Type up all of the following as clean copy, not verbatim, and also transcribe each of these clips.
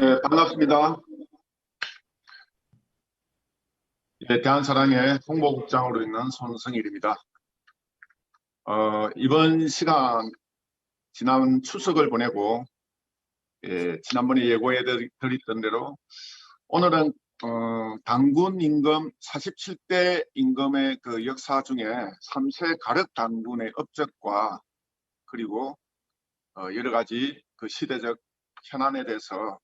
네, 반갑습니다. 예, 대한사랑의 홍보국장으로 있는 손성일입니다. 이번 시간 지난 추석을 보내고 지난번에 예고해 드렸던 대로 오늘은 단군 임금 47대 임금의 그 역사 중에 3세 가륵 단군의 업적과 그리고 여러 가지 그 시대적 현안에 대해서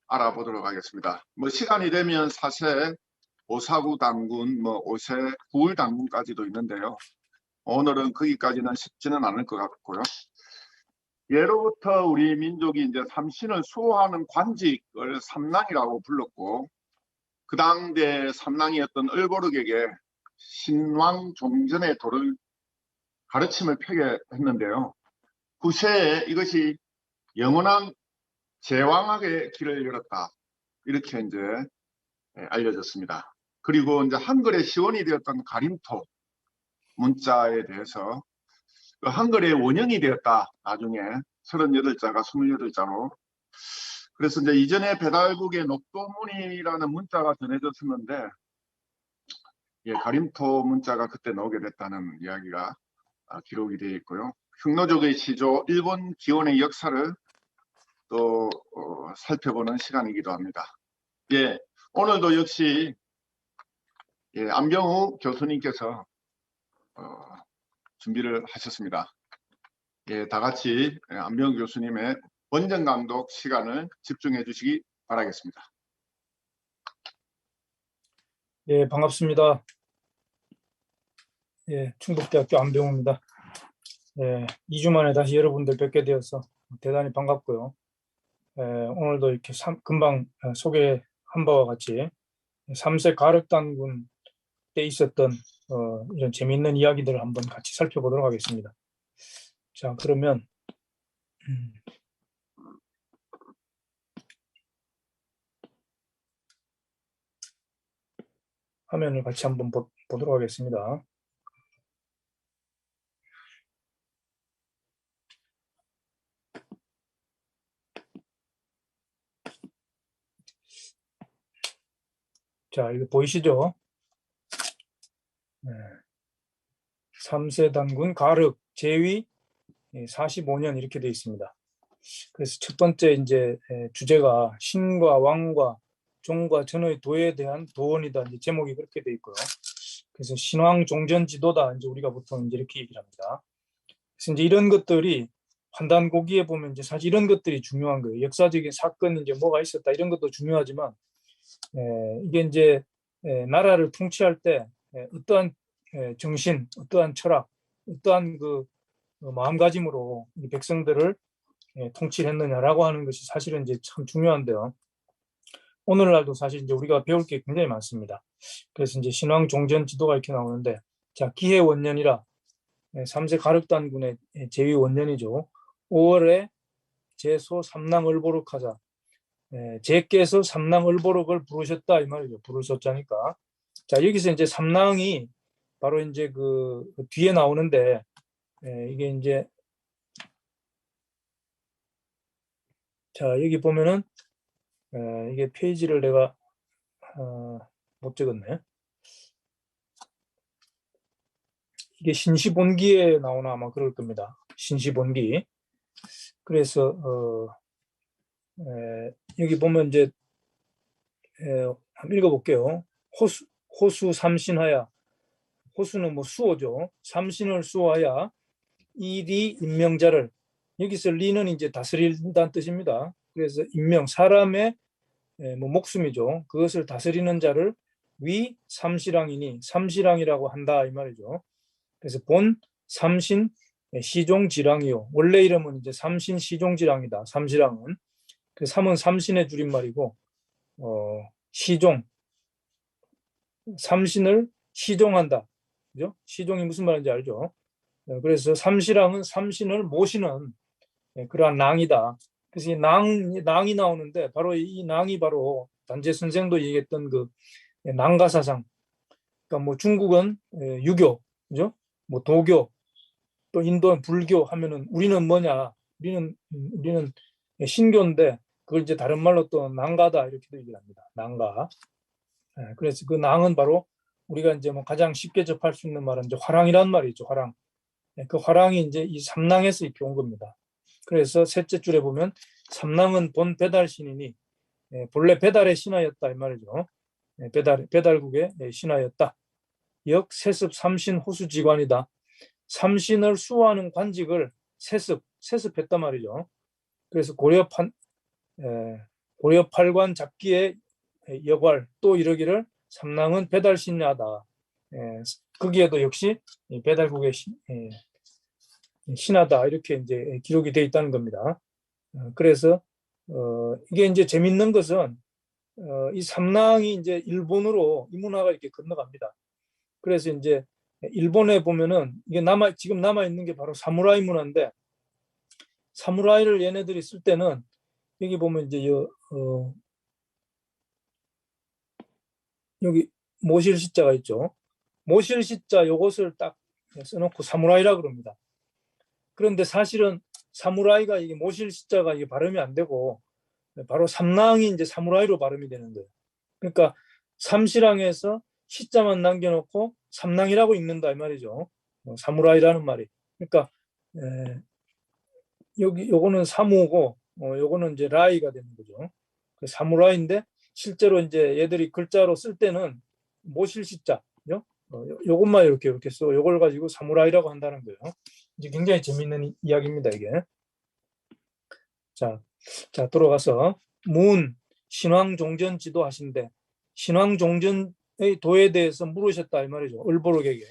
알아보도록 하겠습니다. 뭐 시간이 되면 4세 오사구 단군, 뭐 5세 구울 단군까지도 있는데요. 오늘은 거기까지는 쉽지는 않을 것 같고요. 예로부터 우리 민족이 이제 삼신을 수호하는 관직을 삼랑이라고 불렀고, 그 당대 삼랑이었던 을보륵에게 신왕 종전의 도를 가르침을 펴게 했는데요. 구세에 이것이 영원한 제왕학의 길을 열었다. 이렇게 이제 알려졌습니다. 그리고 이제 한글의 시원이 되었던 가림토 문자에 대해서 그 한글의 원형이 되었다. 나중에 38자가 28자로. 그래서 이제 이전에 배달국의 녹도문이라는 문자가 전해졌었는데 가림토 문자가 그때 나오게 됐다는 이야기가 기록이 되어 있고요. 흉노족의 시조, 일본 기원의 역사를 또 살펴보는 시간이기도 합니다. 오늘도 역시 안병우 교수님께서 준비를 하셨습니다. 다 같이 안병우 교수님의 원전 감독 시간을 집중해 주시기 바라겠습니다. 반갑습니다. 충북대학교 안병우입니다. 2주 만에 다시 여러분들 뵙게 되어서 대단히 반갑고요. 오늘도 이렇게 금방 소개한 바와 같이 3세 가륵단군 때 있었던 이런 재미있는 이야기들을 한번 같이 살펴보도록 하겠습니다. 자, 그러면 화면을 같이 한번 보도록 하겠습니다. 자, 이거 보이시죠? 3세 단군 가륵 제위 45년 이렇게 되어 있습니다. 그래서 첫 번째 이제 주제가 신과 왕과 종과 전의 도에 대한 도원이다. 이제 제목이 그렇게 되어 있고요. 그래서 신왕 종전 지도다. 이제 우리가 보통 이제 이렇게 얘기를 합니다. 그래서 이제 이런 것들이 환단고기에 보면 이제 사실 이런 것들이 중요한 거예요. 역사적인 사건이 이제 뭐가 있었다 이런 것도 중요하지만 이게 이제 나라를 통치할 때 어떠한 정신, 어떠한 철학, 어떠한 그 마음가짐으로 이 백성들을 통치를 했느냐라고 하는 것이 사실은 이제 참 중요한데요. 오늘날도 사실 이제 우리가 배울 게 굉장히 많습니다. 그래서 이제 신왕 종전 지도가 이렇게 나오는데, 자, 기해 원년이라 3세 가륵단군의 제위 원년이죠. 5월에 제소 삼랑을보륵 하자. 제께서 삼랑을보륵을 부르셨다 이 말이죠. 부를 섰자니까. 자, 여기서 이제 삼랑이 바로 이제 그 뒤에 나오는데 이게 이제 자, 여기 보면은 이게 페이지를 내가 못 적었네. 이게 신시본기에 나오나 아마 그럴 겁니다. 신시본기. 그래서 여기 보면 이제 한번 읽어볼게요. 호수 삼신하야. 호수는 뭐 수호죠. 삼신을 수호하야 이리 임명자를, 여기서 리는 이제 다스린다는 뜻입니다. 그래서 임명, 사람의 뭐 목숨이죠. 그것을 다스리는 자를 위 삼시랑이니 삼시랑이라고 한다 이 말이죠. 그래서 본 삼신 시종지랑이요. 원래 이름은 이제 삼신 시종지랑이다. 삼시랑은 그 삼은 삼신의 줄임말이고 시종, 삼신을 시종한다. 그죠? 시종이 무슨 말인지 알죠? 그래서 삼시랑은 삼신을 모시는 그러한 낭이다. 그래서 이 낭이 나오는데 바로 이 낭이 바로 단재 선생도 얘기했던 그 낭가사상. 그러니까 뭐 중국은 유교, 그죠? 뭐 도교, 또 인도는 불교 하면은 우리는 뭐냐? 우리는 신교인데 그걸 이제 다른 말로 또 낭가다 이렇게도 얘기를 합니다. 낭가. 그래서 그 낭은 바로 우리가 이제 뭐 가장 쉽게 접할 수 있는 말은 이제 화랑이란 말이죠. 화랑. 그 화랑이 이제 이 삼낭에서 이렇게 온 겁니다. 그래서 셋째 줄에 보면 삼낭은 본 배달신이니 본래 배달의 신하였다 이 말이죠. 배달국의 신하였다. 역 세습 삼신 호수지관이다. 삼신을 수호하는 관직을 세습했단 말이죠. 그래서 고려 팔관 잡기의 여괄 또 이러기를 삼낭은 배달신하다. 거기에도 역시 배달국의 신하다 이렇게 이제 기록이 되어 있다는 겁니다. 그래서 이게 이제 재밌는 것은 이 삼낭이 이제 일본으로 이 문화가 이렇게 건너갑니다. 그래서 이제 일본에 보면은 이게 지금 남아 있는 게 바로 사무라이 문화인데 사무라이를 얘네들이 쓸 때는 여기 보면 이제 여기 모실시자가 있죠. 모실시자 요것을 딱 써놓고 사무라이라 그럽니다. 그런데 사실은 사무라이가 이게 모실시자가 이게 발음이 안 되고 바로 삼낭이 이제 사무라이로 발음이 되는 거예요. 그러니까 삼시랑에서 시자만 남겨놓고 삼낭이라고 읽는다 이 말이죠. 사무라이라는 말이. 그러니까 요거는 사무고 요거는 이제 라이가 되는 거죠. 사무라이인데 실제로 이제 얘들이 글자로 쓸 때는 모실시자, 요것만 이렇게 써. 요걸 가지고 사무라이라고 한다는 거예요. 이제 굉장히 재밌는 이야기입니다 이게. 자 돌아가서 문 신왕종전 지도하신데 신왕종전의 도에 대해서 물으셨다 이 말이죠. 을보록에게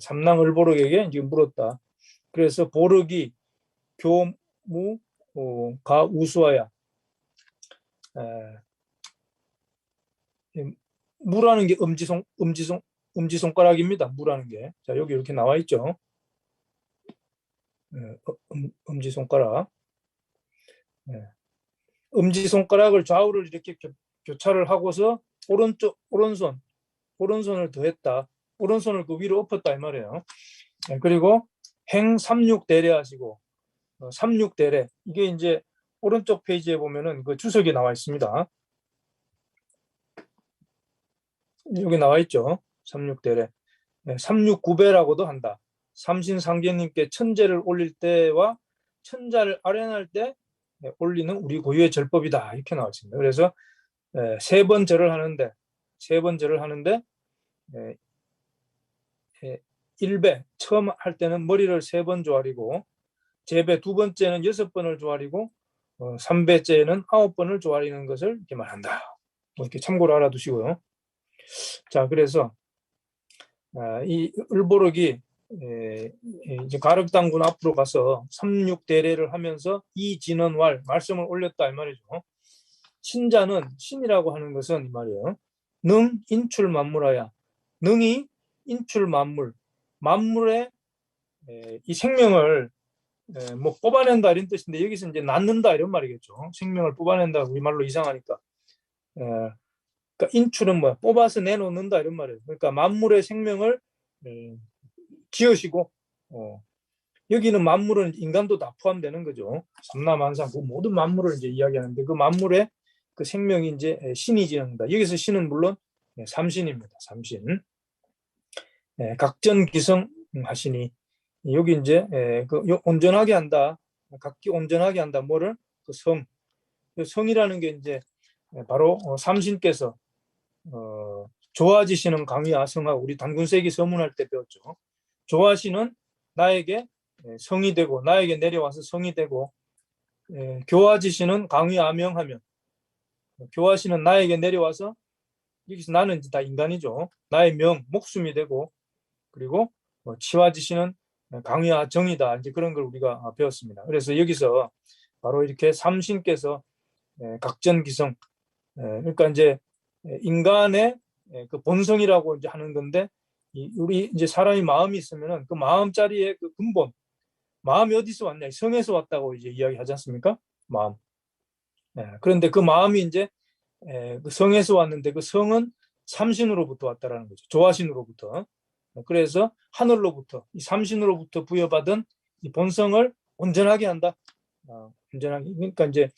삼낭 을보록에게 지금 물었다. 그래서 보륵이 교무 가 우수하야 무라는 게 엄지손가락입니다. 무라는 게. 자, 여기 이렇게 나와 있죠. 엄지손가락. 엄지손가락을 좌우를 이렇게 교차를 하고서 오른손을 더했다. 오른손을 그 위로 엎었다 이 말이에요. 그리고 행 삼육대례 하시고 삼육대례 이게 이제 오른쪽 페이지에 보면은 그 주석이 나와 있습니다. 여기 나와 있죠. 삼육대례. 삼육구배라고도 한다. 삼신상제님께 천제를 올릴 때와 천자를 아련할 때 올리는 우리 고유의 절법이다. 이렇게 나와 있습니다. 그래서 세 번 절을 하는데 1배 처음 할 때는 머리를 3번 조아리고 제배 2번째는 6번을 조아리고 3배째는 9번을 조아리는 것을 이렇게 말한다. 뭐 이렇게 참고로 알아두시고요. 자, 그래서 이 을보록이 이제 가륵당군 앞으로 가서 삼육대례를 하면서 이진원왈 말씀을 올렸다 이 말이죠. 신자는 신이라고 하는 것은 이 말이에요. 능 인출만물하야. 능이 인출만물. 만물의 이 생명을 뭐 뽑아낸다 이런 뜻인데 여기서 이제 낳는다 이런 말이겠죠. 생명을 뽑아낸다 우리말로 이상하니까. 그러니까 인출은 뭐야? 뽑아서 내놓는다 이런 말이에요. 그러니까 만물의 생명을 지으시고 여기는 만물은 인간도 다 포함되는 거죠. 삼라만상 그 모든 만물을 이제 이야기하는데 그 만물의 그 생명이 이제 신이 지는다. 여기서 신은 물론 삼신입니다. 삼신. 각전기성 하시니 여기 이제 그 온전하게 한다. 각기 온전하게 한다. 뭐를? 그 성. 그 성이라는 게 이제 바로 삼신께서 조아지시는 강의와 성하고 우리 단군세기 서문할 때 배웠죠. 조아시는 나에게 성이 되고 나에게 내려와서 성이 되고 교화지시는 강의아명하면 교화시는 나에게 내려와서 여기서 나는 이제 다 인간이죠. 나의 목숨이 되고 그리고 치화지시는 강의와 정이다. 이제 그런 걸 우리가 배웠습니다. 그래서 여기서 바로 이렇게 삼신께서 각전기성 그러니까 이제 인간의 그 본성이라고 이제 하는 건데 우리 이제 사람이 마음이 있으면은 그 마음자리의 그 근본 마음이 어디서 왔냐 성에서 왔다고 이제 이야기하지 않습니까? 마음. 그런데 그 마음이 이제 그 성에서 왔는데 그 성은 삼신으로부터 왔다라는 거죠. 조화신으로부터. 그래서 하늘로부터 이 삼신으로부터 부여받은 이 본성을 온전하게 한다. 온전하게. 그러니까 이제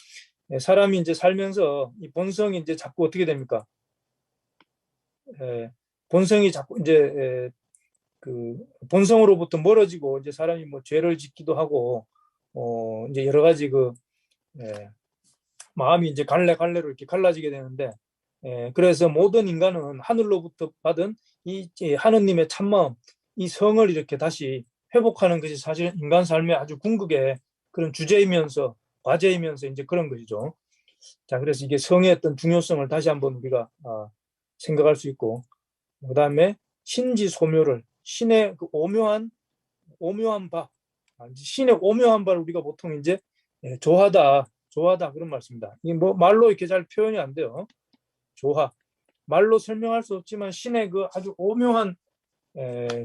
사람이 이제 살면서 이 본성이 이제 자꾸 어떻게 됩니까? 본성이 자꾸 이제 그 본성으로부터 멀어지고 이제 사람이 뭐 죄를 짓기도 하고 이제 여러 가지 그 마음이 이제 갈래갈래로 이렇게 갈라지게 되는데 그래서 모든 인간은 하늘로부터 받은 이 하느님의 참마음, 이 성을 이렇게 다시 회복하는 것이 사실 인간 삶의 아주 궁극의 그런 주제이면서 과제이면서 이제 그런 것이죠. 자, 그래서 이게 성의 어떤 중요성을 다시 한번 우리가 생각할 수 있고, 그 다음에 신지소묘를 신의 그 오묘한 바, 신의 오묘한 바를 우리가 보통 이제 조하다 그런 말씀입니다. 이게 뭐 말로 이렇게 잘 표현이 안 돼요. 조하, 말로 설명할 수 없지만 신의 그 아주 오묘한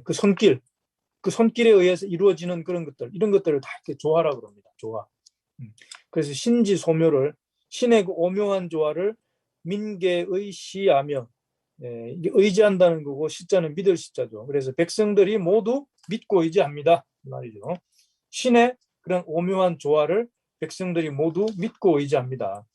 그 손길, 그 손길에 의해서 이루어지는 그런 것들, 이런 것들을 다 이렇게 조화라고 합니다. 조화. 그래서 신지소묘를 신의 그 오묘한 조화를 민계의 시하며 이게 의지한다는 거고 시자는 믿을 시자죠. 그래서 백성들이 모두 믿고 의지합니다. 그 말이죠. 신의 그런 오묘한 조화를 백성들이 모두 믿고 의지합니다.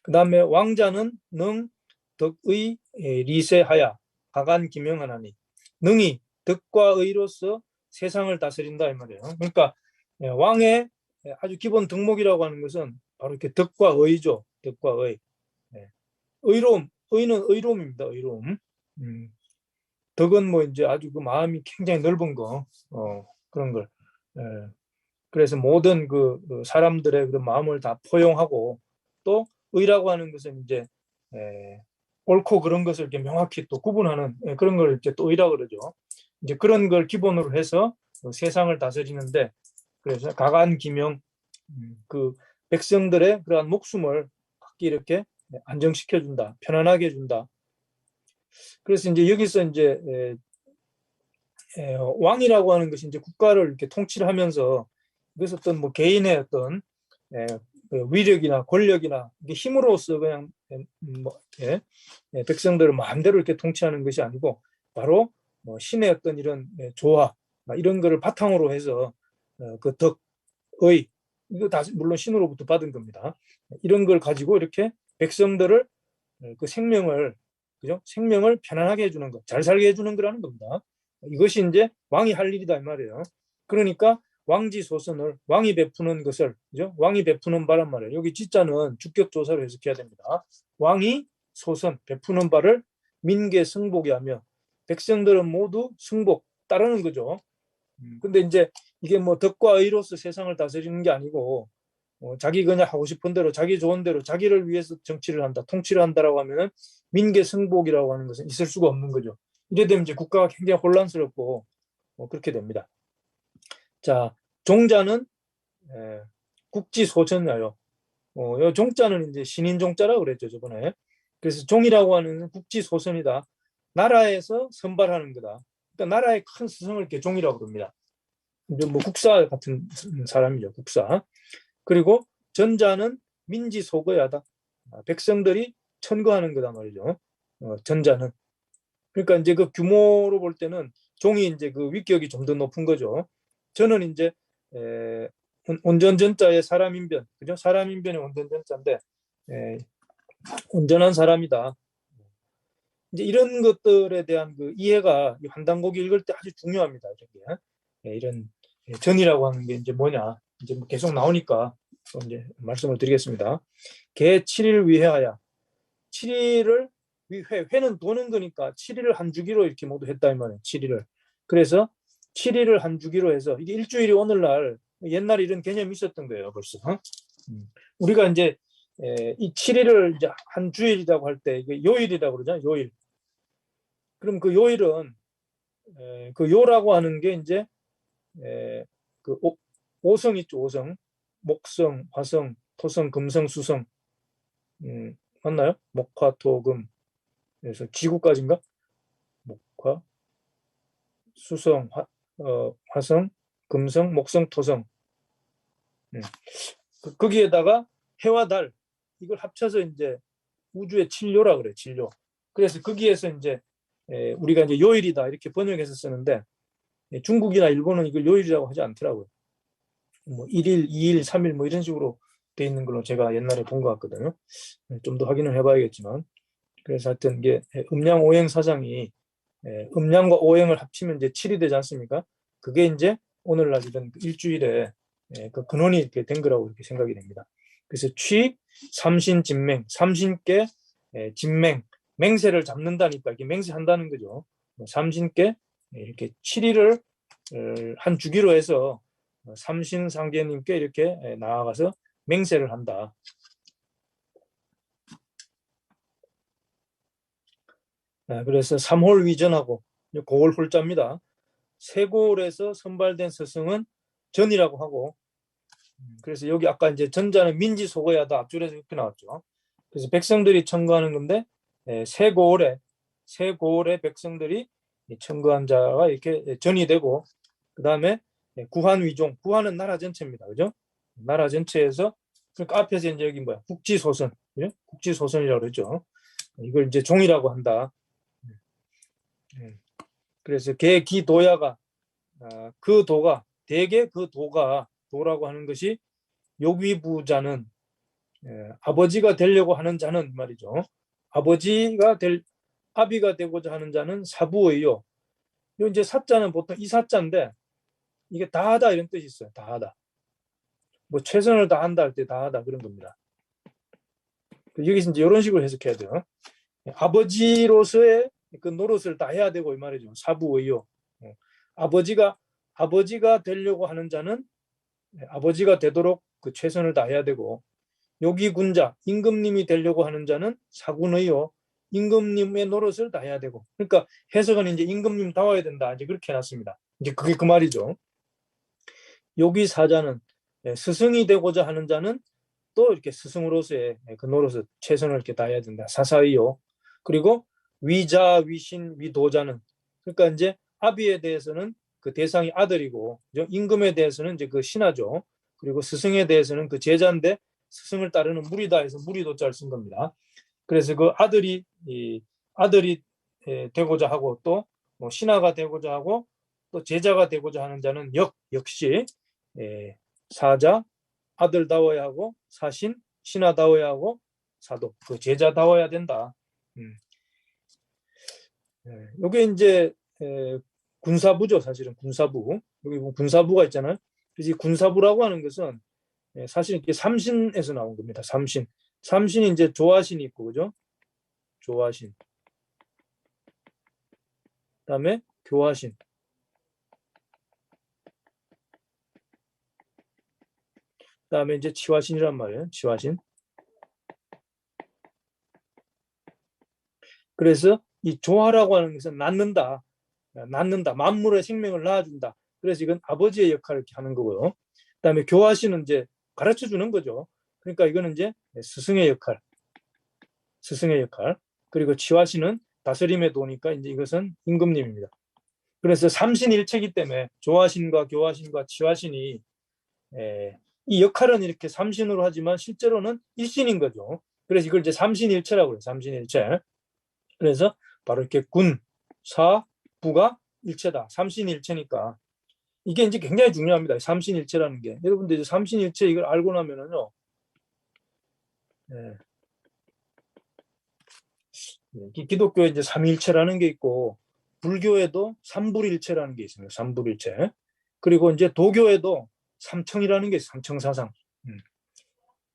그 다음에 왕자는 능 덕의 리세하야 가간 기명하나니 능이 덕과 의로서 세상을 다스린다 이 말이에요. 그러니까 왕의 아주 기본 덕목이라고 하는 것은 바로 이렇게 덕과 의죠. 덕과 의. 의로움, 의는 의로움입니다. 의로움. 덕은 뭐 이제 아주 그 마음이 굉장히 넓은 거, 그런 걸. 그래서 모든 그 사람들의 그런 마음을 다 포용하고 또 의라고 하는 것은 이제 옳고 그런 것을 이렇게 명확히 또 구분하는 그런 걸 이제 또 의라고 그러죠. 이제 그런 걸 기본으로 해서 세상을 다스리는데 그래서 가간기명 그 백성들의 그러한 목숨을 이렇게 안정시켜준다, 편안하게 해준다. 그래서 이제 여기서 이제 왕이라고 하는 것이 이제 국가를 이렇게 통치를 하면서 그래서 어떤 뭐 개인의 어떤 위력이나 권력이나 힘으로써 그냥 뭐 백성들을 마음대로 이렇게 통치하는 것이 아니고 바로 뭐 신의 어떤 이런 조화 이런 거를 바탕으로 해서 그 덕의 이거 다 물론 신으로부터 받은 겁니다. 이런 걸 가지고 이렇게 백성들을 그 생명을 그죠? 생명을 편안하게 해주는 것, 잘 살게 해주는 거라는 겁니다. 이것이 이제 왕이 할 일이다 이 말이에요. 그러니까 왕지소선을 왕이 베푸는 것을 그죠? 왕이 베푸는 바란 말이에요. 여기 지자는 주격조사로 해석해야 됩니다. 왕이 소선 베푸는 바를 민계 승복이 하며 백성들은 모두 승복 따르는 거죠. 근데 이제 이게 뭐 덕과 의로서 세상을 다스리는 게 아니고 자기 그냥 하고 싶은 대로 자기 좋은 대로 자기를 위해서 정치를 한다, 통치를 한다라고 하면은 민계 승복이라고 하는 것은 있을 수가 없는 거죠. 이래 되면 이제 국가가 굉장히 혼란스럽고 그렇게 됩니다. 자, 종자는 국지소천하여. 이 종자는 이제 신인 종자라고 그랬죠 저번에. 그래서 종이라고 하는 국지소선이다. 나라에서 선발하는 거다. 그러니까 나라의 큰 스승을 이렇게 종이라고 그럽니다. 이제 뭐 국사 같은 사람이죠, 국사. 그리고 전자는 민지소거야다. 백성들이 천거하는 거다 말이죠. 전자는. 그러니까 이제 그 규모로 볼 때는 종이 이제 그 위격이 좀 더 높은 거죠. 저는 이제 온전전자의 사람인변, 그죠? 사람인변의 온전전자인데 온전한 사람이다. 이제 이런 것들에 대한 그 이해가 한단곡이 읽을 때 아주 중요합니다. 이런 전이라고 하는 게 이제 뭐냐, 이제 뭐 계속 나오니까 이제 말씀을 드리겠습니다. 개 7일 위해하야. 7일을 회는 도는 거니까 7일을 한 주기로 이렇게 모두 했다 이 말이에요. 7일을. 그래서 7일을 한 주기로 해서 이게 일주일이 오늘날 옛날에 이런 개념이 있었던 거예요, 벌써. 우리가 이제 이 7일을 이제 한 주일이라고 할 때 이게 요일이라고 그러잖아요. 요일. 그럼 그 요일은 그 요라고 하는 게 이제 그 오성 있죠. 오성. 목성, 화성, 토성, 금성, 수성. 맞나요? 목화, 토, 금. 그래서 지구까지인가? 목화, 수성, 화성, 금성, 목성, 토성. 거기에다가 해와 달 이걸 합쳐서 이제 우주의 진료라 그래. 진료. 그래서 거기에서 이제 우리가 이제 요일이다 이렇게 번역해서 쓰는데 중국이나 일본은 이걸 요일이라고 하지 않더라고요. 뭐 1일, 2일, 3일 뭐 이런 식으로 돼 있는 걸로 제가 옛날에 본 것 같거든요. 좀 더 확인을 해봐야겠지만. 그래서 하여튼 이게 음양 오행 사상이 음양과 오행을 합치면 이제 7이 되지 않습니까? 그게 이제 오늘날 이런 일주일에 그 근원이 이렇게 된 거라고 이렇게 생각이 됩니다. 그래서 취, 삼신, 진맹, 삼신께 진맹, 맹세를 잡는다니까 이게 맹세한다는 거죠. 삼신께 이렇게 7일을 한 주기로 해서 삼신상제님께 이렇게 나아가서 맹세를 한다. 그래서 삼홀 위전하고 고월 홀자입니다. 세골에서 선발된 스승은 전이라고 하고, 그래서 여기 아까 이제 전자는 민지 소거야다 앞줄에서 이렇게 나왔죠. 그래서 백성들이 청구하는 건데 세골에 백성들이 청구한 자가 이렇게 전이 되고, 그 다음에 구한 위종, 구한은 나라 전체입니다. 그죠? 나라 전체에서, 그러니까 앞에서 이제 여기 뭐야 국지소선, 그죠? 국지소선이라고 그러죠. 이걸 이제 종이라고 한다. 그래서 개기도야가 그 도가 대개 그 도가 도라고 하는 것이 욕위부자는 아버지가 되려고 하는 자는 말이죠. 아비가 되고자 하는 자는 사부의요. 이제 사자는 보통 이 사자인데 이게 다하다 이런 뜻이 있어요. 다하다. 뭐 최선을 다한다 할 때 다하다 그런 겁니다. 여기서 이제 이런 식으로 해석해야 돼요. 아버지로서의 그 노릇을 다 해야 되고 이 말이죠. 사부의요. 아버지가 되려고 하는 자는 아버지가 되도록 그 최선을 다해야 되고, 여기 군자 임금님이 되려고 하는 자는 사군의요. 임금님의 노릇을 다해야 되고. 그러니까 해석은 이제 임금님 다워야 된다. 이제 그렇게 해놨습니다. 이제 그게 그 말이죠. 여기 사자는 스승이 되고자 하는 자는 또 이렇게 스승으로서의 그 노릇을 최선을 이렇게 다해야 된다. 사사의요. 그리고 위자, 위신, 위도자는, 그러니까 이제 아비에 대해서는 그 대상이 아들이고, 임금에 대해서는 이제 그 신하죠. 그리고 스승에 대해서는 그 제자인데 스승을 따르는 무리다 해서 무리도자를 쓴 겁니다. 그래서 그 아들이 되고자 하고 또 뭐 신하가 되고자 하고 또 제자가 되고자 하는 자는 역시 사자, 아들다워야 하고 사신, 신하다워야 하고 사도, 그 제자다워야 된다. 이게 이제 군사부죠. 사실은 군사부. 여기 군사부가 있잖아요. 그래서 이 군사부라고 하는 것은 사실 이렇게 삼신에서 나온 겁니다. 삼신이 이제 조화신이 있고, 그죠? 조화신. 그다음에 교화신. 그다음에 이제 치화신이란 말이에요. 치화신. 그래서 이 조화라고 하는 것은 낳는다, 만물의 생명을 낳아준다. 그래서 이건 아버지의 역할을 이렇게 하는 거고요. 그다음에 교화신은 이제 가르쳐 주는 거죠. 그러니까 이거는 이제 스승의 역할. 그리고 치화신은 다스림의 도니까 이제 이것은 임금님입니다. 그래서 삼신일체이기 때문에 조화신과 교화신과 치화신이 이 역할은 이렇게 삼신으로 하지만 실제로는 일신인 거죠. 그래서 이걸 이제 삼신일체라고 해요. 삼신일체. 그래서 바로 이렇게 군, 사, 부가 일체다. 삼신일체니까. 이게 이제 굉장히 중요합니다. 삼신일체라는 게. 여러분들 이제 삼신일체 이걸 알고 나면은요. 기독교에 이제 삼일체라는 게 있고, 불교에도 삼불일체라는 게 있습니다. 삼불일체. 그리고 이제 도교에도 삼청이라는 게 있어요. 삼청사상.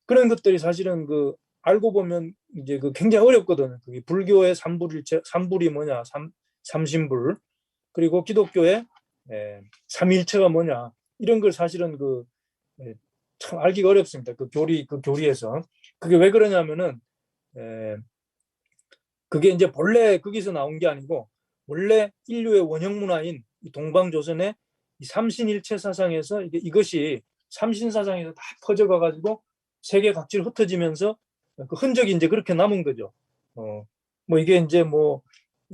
그런 것들이 사실은 그 알고 보면 이제 그 굉장히 어렵거든요. 그게 불교의 삼불일체, 삼불이 뭐냐, 삼신불. 그리고 기독교의 삼일체가 뭐냐, 이런 걸 사실은 그 참 알기가 어렵습니다. 그 교리에서. 그게 왜 그러냐면은 그게 이제 본래 거기서 나온 게 아니고 원래 인류의 원형 문화인 동방조선의 이 삼신일체 사상에서 이것이 삼신 사상에서 다 퍼져가 가지고 세계 각지로 흩어지면서 그 흔적이 이제 그렇게 남은 거죠. 뭐 이게 이제 뭐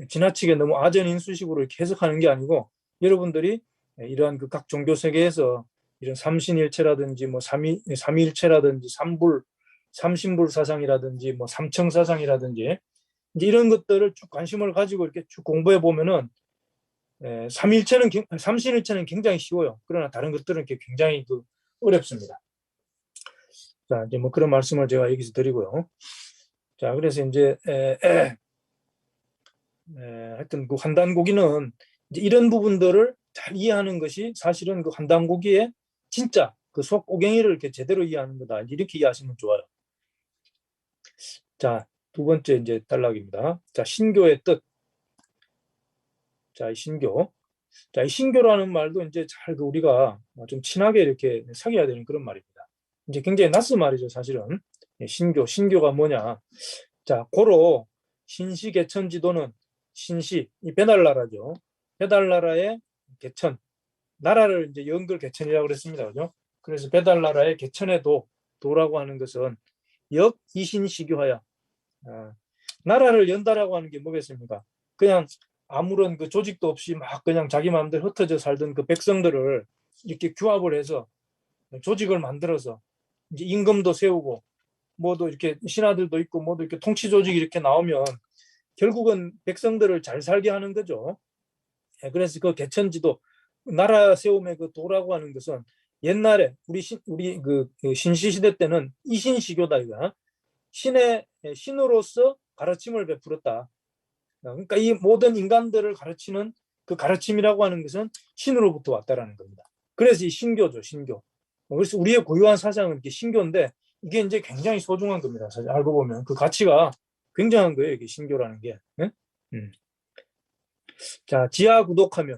지나치게 너무 아전인수식으로 이렇게 해석하는 게 아니고, 여러분들이 이러한 그 각 종교 세계에서 이런 삼신일체라든지 뭐 삼위일체라든지 삼신불 사상이라든지 뭐 삼청 사상이라든지 이제 이런 것들을 쭉 관심을 가지고 이렇게 쭉 공부해 보면은 삼신일체는 굉장히 쉬워요. 그러나 다른 것들은 이렇게 굉장히 어렵습니다. 자, 이제 뭐 그런 말씀을 제가 여기서 드리고요. 자, 그래서 이제 하여튼 그 환단고기는 이제 이런 부분들을 잘 이해하는 것이 사실은 그 환단고기의 진짜 그 속고갱이를 이렇게 제대로 이해하는 거다. 이렇게 이해하시면 좋아요. 자, 두 번째 이제 단락입니다. 자, 신교의 뜻. 자, 이 신교. 자, 이 신교라는 말도 이제 잘 그 우리가 좀 친하게 이렇게 사귀어야 되는 그런 말입니다. 이제 굉장히 낯선 말이죠, 사실은. 신교, 신교가 뭐냐. 자, 고로 신시개천지도는 신시, 이 배달나라죠. 배달나라의 개천, 나라를 이제 연글 개천이라고 그랬습니다. 그죠? 그래서 배달나라의 개천의 도라고 하는 것은 역 이신시교하야. 나라를 연다라고 하는 게 뭐겠습니까? 그냥 아무런 그 조직도 없이 막 그냥 자기 마음대로 흩어져 살던 그 백성들을 이렇게 규합을 해서 조직을 만들어서 이제 임금도 세우고 뭐도 이렇게 신하들도 있고 뭐도 이렇게 통치 조직이 이렇게 나오면 결국은 백성들을 잘 살게 하는 거죠. 그래서 그 개천지도 나라 세움의 그 도라고 하는 것은 옛날에 우리 그 신시 시대 때는 이신시교다 이거 신으로서 가르침을 베풀었다. 그러니까 이 모든 인간들을 가르치는 그 가르침이라고 하는 것은 신으로부터 왔다라는 겁니다. 그래서 이 신교죠, 신교. 그래서 우리의 고유한 사상은 이게 신교인데 이게 이제 굉장히 소중한 겁니다. 사실 알고 보면 그 가치가 굉장한 거예요, 이게 신교라는 게. 네? 자, 지하 구독하면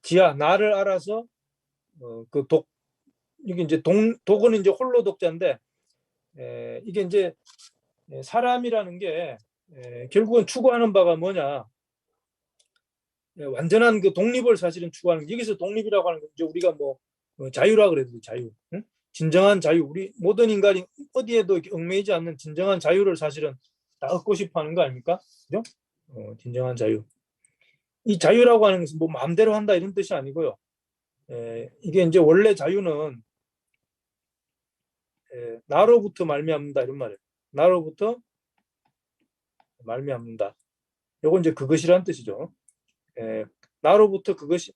지하 나를 알아서 그 이게 이제 독은 이제 홀로 독자인데 이게 이제 사람이라는 게 결국은 추구하는 바가 뭐냐? 완전한 그 독립을 사실은 추구하는 여기서 독립이라고 하는 건 이제 우리가 뭐 자유라 그래도 자유, 응? 진정한 자유. 우리 모든 인간이 어디에도 얽매이지 않는 진정한 자유를 사실은 다 얻고 싶어하는 거 아닙니까? 그죠? 진정한 자유. 이 자유라고 하는 것은 뭐 마음대로 한다 이런 뜻이 아니고요. 이게 이제 원래 자유는 나로부터 말미암는다 이런 말이에요. 나로부터 말미암는다. 요건 이제 그것이란 뜻이죠. 나로부터 그것이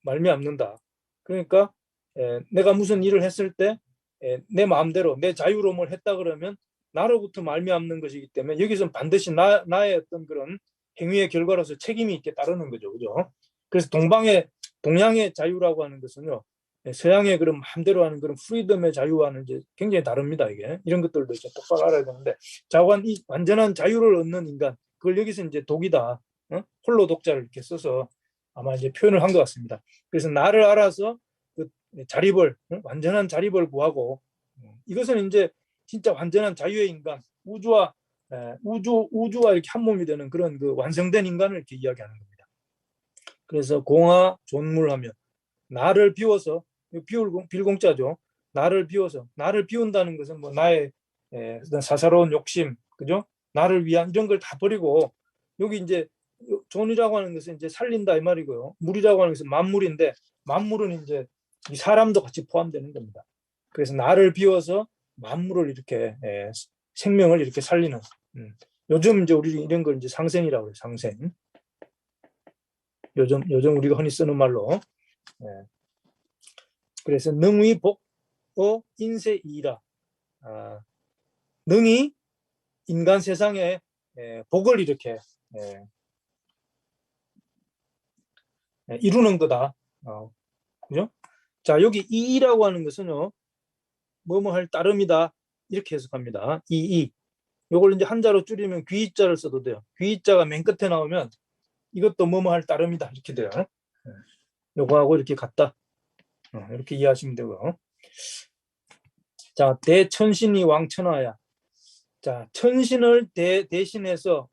말미암는다. 그러니까 내가 무슨 일을 했을 때 내 마음대로 내 자유로 뭘 했다 그러면 나로부터 말미암는 것이기 때문에 여기서는 반드시 나의 어떤 그런 행위의 결과로서 책임이 있게 따르는 거죠, 그죠? 그래서 동양의 자유라고 하는 것은요, 서양의 그런 마음대로 하는 그런 프리덤의 자유와는 이제 굉장히 다릅니다. 이게 이런 것들도 이제 똑바로 알아야 되는데, 자관 이 완전한 자유를 얻는 인간, 그걸 여기서 이제 독이다, 홀로 독자를 이렇게 써서 아마 이제 표현을 한 것 같습니다. 그래서 나를 알아서 그 자립을 완전한 자립을 구하고 이것은 이제 진짜 완전한 자유의 인간, 우주와 이렇게 한 몸이 되는 그런 그 완성된 인간을 이렇게 이야기하는 겁니다. 그래서 공하 존물하며 나를 비워서 빌공자죠. 나를 비워서 나를 비운다는 것은 뭐 나의 사사로운 욕심, 그죠? 나를 위한 이런 걸 다 버리고 여기 이제 존이라고 하는 것은 이제 살린다 이 말이고요. 물이라고 하는 것은 만물인데 만물은 이제 이 사람도 같이 포함되는 겁니다. 그래서 나를 비워서 만물을 이렇게 생명을 이렇게 살리는. 요즘 이제 우리 이런 걸 이제 상생이라고 해요. 상생. 요즘 우리가 흔히 쓰는 말로. 그래서 능의 복어 인세이라. 능이 인간 세상에 복을 이렇게 이루는 거다. 그죠? 자, 여기 이라고 하는 것은요, 뭐뭐 할 따름이다. 이렇게 해석합니다. 요걸 이제 한자로 줄이면 귀자를 써도 돼요. 귀자가 맨 끝에 나오면 이것도 뭐뭐 할 따름이다. 이렇게 돼요. 요거하고 이렇게 같다. 이렇게 이해하시면 되고요. 자, 대천신이 왕천하야. 자, 천신을 대신해서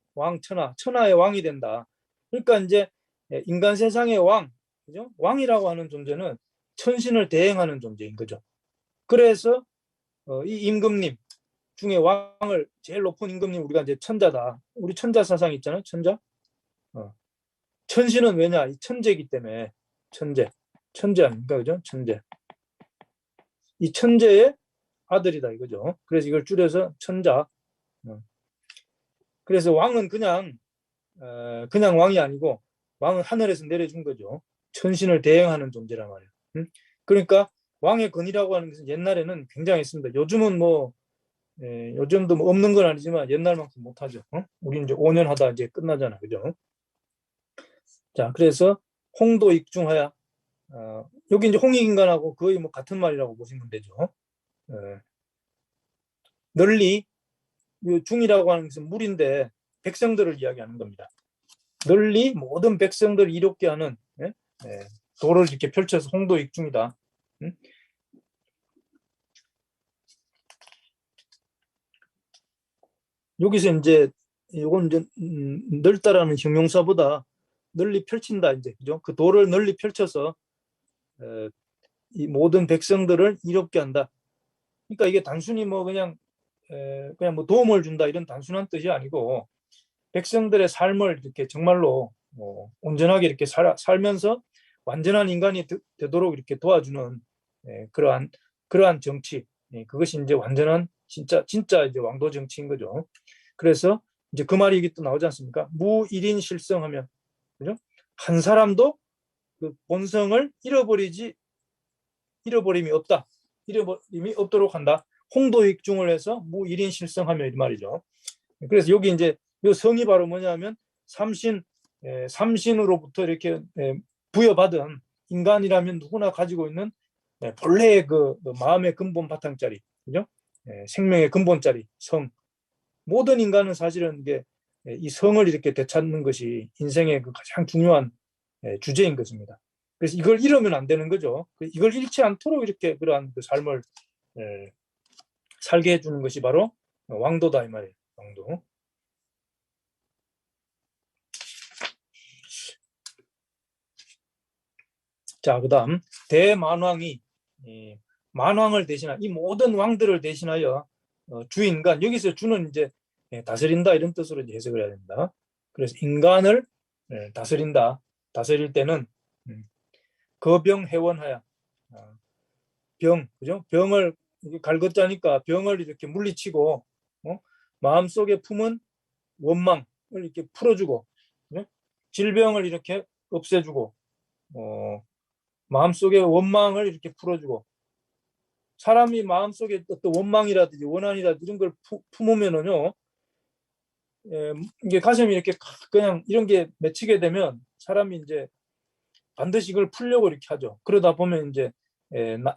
천하의 왕이 된다. 그러니까 이제 인간 세상의 왕, 그죠? 왕이라고 하는 존재는 천신을 대행하는 존재인 거죠. 그래서 이 임금님 중에 왕을 제일 높은 임금님 우리가 이제 천자다. 우리 천자 사상 있잖아요. 천자. 천신은 왜냐? 이 천재이기 때문에 천재 아닙니까? 그죠? 천재. 이 천재의 아들이다 이거죠. 그래서 이걸 줄여서 천자. 그래서 왕은 그냥 왕이 아니고 왕은 하늘에서 내려준 거죠. 천신을 대행하는 존재란 말이에요. 그러니까 왕의 권위라고 하는 것은 옛날에는 굉장했습니다. 요즘은 뭐 요즘도 뭐 없는 건 아니지만 옛날만큼 못하죠. 우리 이제 5년 하다 이제 끝나잖아, 그죠? 자, 그래서 홍도익중하야. 여기 이제 홍익인간하고 거의 뭐 같은 말이라고 보시면 되죠. 널리 중이라고 하는 것은 물인데 백성들을 이야기하는 겁니다. 널리 모든 백성들을 이롭게 하는 도를 이렇게 펼쳐서 홍도익중이다. 여기서 이제 이건 이제 넓다라는 형용사보다 널리 펼친다 이제 그죠? 그 도를 널리 펼쳐서 이 모든 백성들을 이롭게 한다. 그러니까 이게 단순히 뭐 그냥 뭐 도움을 준다 이런 단순한 뜻이 아니고 백성들의 삶을 이렇게 정말로 온전하게 이렇게 살면서 완전한 인간이 되도록 이렇게 도와주는 그러한 정치, 그것이 이제 완전한 진짜 이제 왕도 정치인 거죠. 그래서 이제 그 말이 이게 또 나오지 않습니까? 무일인 실성하면, 그죠? 한 사람도 그 본성을 잃어버림이 없다. 잃어버림이 없도록 한다. 홍도익중을 해서 무일인 실성하며 이 말이죠. 그래서 여기 이제 이 성이 바로 뭐냐면 삼신으로부터 이렇게 부여받은 인간이라면 누구나 가지고 있는 본래의 그 마음의 근본 바탕짜리, 그죠? 생명의 근본짜리 성. 모든 인간은 사실은 이게 이 성을 이렇게 되찾는 것이 인생의 그 가장 중요한 주제인 것입니다. 그래서 이걸 잃으면 안 되는 거죠. 이걸 잃지 않도록 이렇게 그러한 그 삶을 살게 해주는 것이 바로 왕도다 이 말이에요. 왕도. 자, 그다음 대만왕이 만왕을 대신한 이 모든 왕들을 대신하여 주인간, 여기서 주는 이제 다스린다 이런 뜻으로 이제 해석을 해야 됩니다. 그래서 인간을 다스린다. 다스릴 때는 거병해원하야. 그죠? 병을 갈긋자니까 병을 이렇게 물리치고 마음속에 품은 원망을 이렇게 풀어주고 질병을 이렇게 없애주고 마음속에 원망을 이렇게 풀어주고 사람이 마음속에 어떤 원망이라든지 원한이라든지 이런 걸 품으면은요 이게 가슴이 이렇게 그냥 이런 게 맺히게 되면 사람이 이제 반드시 이걸 풀려고 이렇게 하죠. 그러다 보면 이제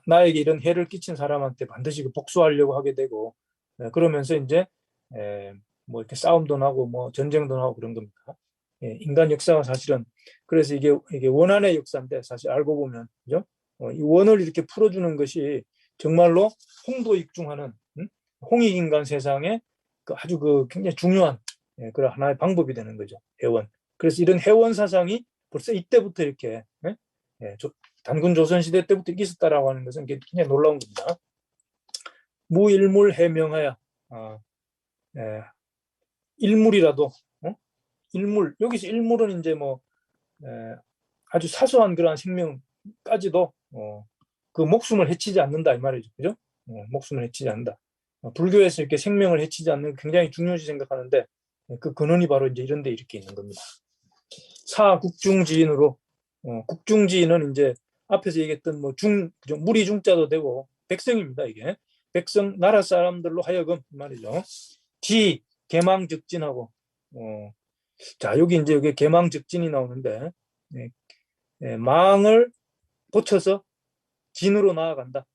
나에게 이런 해를 끼친 사람한테 반드시 복수하려고 하게 되고 그러면서 이제 뭐 이렇게 싸움도 나고 뭐 전쟁도 나고 그런 겁니다. 인간 역사가 사실은 그래서 이게 원한의 역사인데 사실 알고 보면 그죠? 이 원을 이렇게 풀어주는 것이 정말로 홍도익중하는 홍익인간 세상에 아주 굉장히 중요한 그런 하나의 방법이 되는 거죠. 해원. 그래서 이런 해원 사상이 벌써 이때부터 이렇게 단군 조선시대 때부터 있었다라고 하는 것은 굉장히 놀라운 겁니다. 무일물 해명하야. 일물이라도 일물, 여기서 일물은 이제 뭐 아주 사소한 그러한 생명까지도 그 목숨을 해치지 않는다 이 말이죠. 그죠? 목숨을 해치지 않는다. 불교에서 이렇게 생명을 해치지 않는 굉장히 중요시 생각하는데 그 근원이 바로 이제 이런 데 이렇게 있는 겁니다. 사국중지인으로 국중지인은 이제 앞에서 얘기했던 뭐 그죠? 무리 중자도 되고 백성입니다. 이게 백성 나라 사람들로 하여금 말이죠. 지 개망즉진하고 자 여기 이제 여기 개망즉진이 나오는데 망을 고쳐서 진으로 나아간다.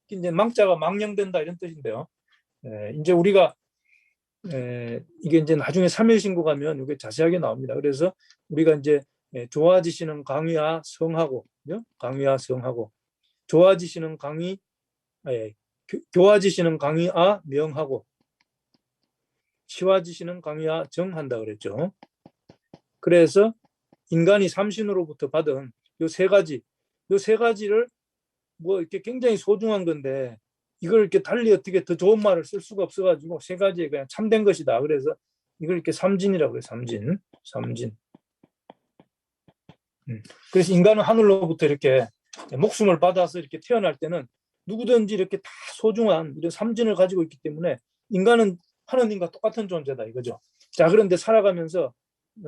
이제 망자가 망령된다 이런 뜻인데요. 이제 우리가 이게 이제 나중에 3.1신고 가면 이게 자세하게 나옵니다. 그래서 우리가 이제 좋아지시는 강의하 성하고, 그죠? 강의하 성하고, 좋아지시는 강의, 교화지시는 강의하 명하고, 치화지시는 강의하 정한다 그랬죠. 그래서 인간이 삼신으로부터 받은 요 세 가지를 뭐 이렇게 굉장히 소중한 건데 이걸 이렇게 달리 어떻게 더 좋은 말을 쓸 수가 없어가지고 세 가지에 그냥 참된 것이다. 그래서 이걸 이렇게 삼진이라고 해요. 삼진. 그래서 인간은 하늘로부터 이렇게 목숨을 받아서 이렇게 태어날 때는 누구든지 이렇게 다 소중한 이런 삼진을 가지고 있기 때문에 인간은 하느님과 똑같은 존재다 이거죠. 자, 그런데 살아가면서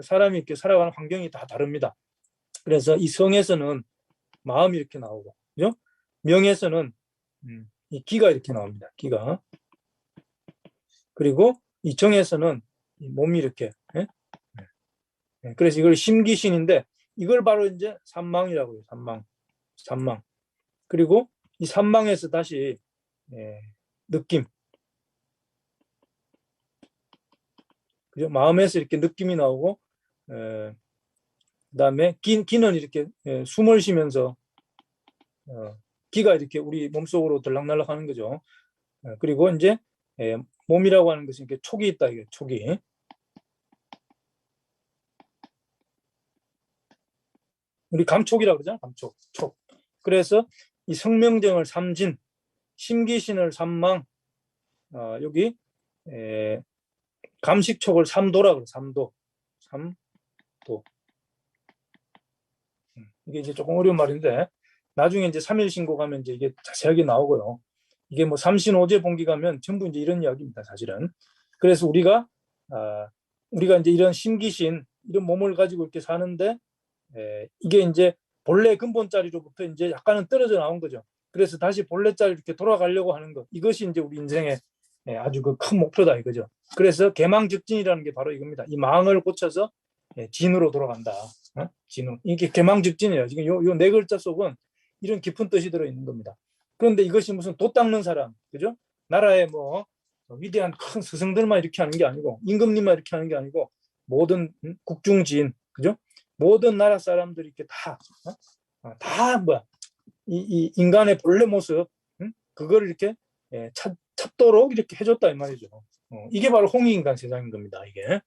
사람이 이렇게 살아가는 환경이 다 다릅니다. 그래서 이 성에서는 마음이 이렇게 나오고, 그죠? 명에서는 이 기가 이렇게 나옵니다. 기가. 그리고 이 정에서는 이 몸이 이렇게. 예? 예, 그래서 이걸 심기신인데 이걸 바로 이제 삼망이라고 해요. 삼망. 그리고 이 삼망에서 다시 느낌. 그죠? 마음에서 이렇게 느낌이 나오고 그다음에 기는 이렇게 숨을 쉬면서 기가 이렇게 우리 몸속으로 들락날락 하는 거죠. 그리고 이제 몸이라고 하는 것은 이렇게 촉이 있다. 이게 촉이. 우리 감촉이라고 그러잖아. 감촉. 촉. 그래서 이 성명정을 삼진, 심기신을 삼망, 여기 감식촉을 삼도라 그래. 삼도. 이게 이제 조금 어려운 말인데 나중에 이제 3일 신고 가면 이제 이게 자세하게 나오고요. 이게 뭐 삼신오제 본기 가면 전부 이제 이런 이야기입니다. 사실은. 그래서 우리가 이제 이런 심기신 이런 몸을 가지고 이렇게 사는데 이게 이제 본래 근본 자리로부터 이제 약간은 떨어져 나온 거죠. 그래서 다시 본래 자리 이렇게 돌아가려고 하는 것. 이것이 이제 우리 인생의 아주 그 큰 목표다 이거죠. 그래서 개망즉진이라는 게 바로 이겁니다. 이 망을 고쳐서 진으로 돌아간다. 진으로. 이게 개망즉진이에요. 지금 요 네 글자 속은 이런 깊은 뜻이 들어 있는 겁니다. 그런데 이것이 무슨 돛 닦는 사람, 그죠? 나라의 뭐 위대한 큰 스승들만 이렇게 하는 게 아니고 임금님만 이렇게 하는 게 아니고 모든 국중지인, 그죠? 모든 나라 사람들이 이렇게 다 뭐야 이 인간의 본래 모습, 그거를 이렇게 찾도록 이렇게 해줬다 이 말이죠. 이게 바로 홍익인간 세상인 겁니다. 이게.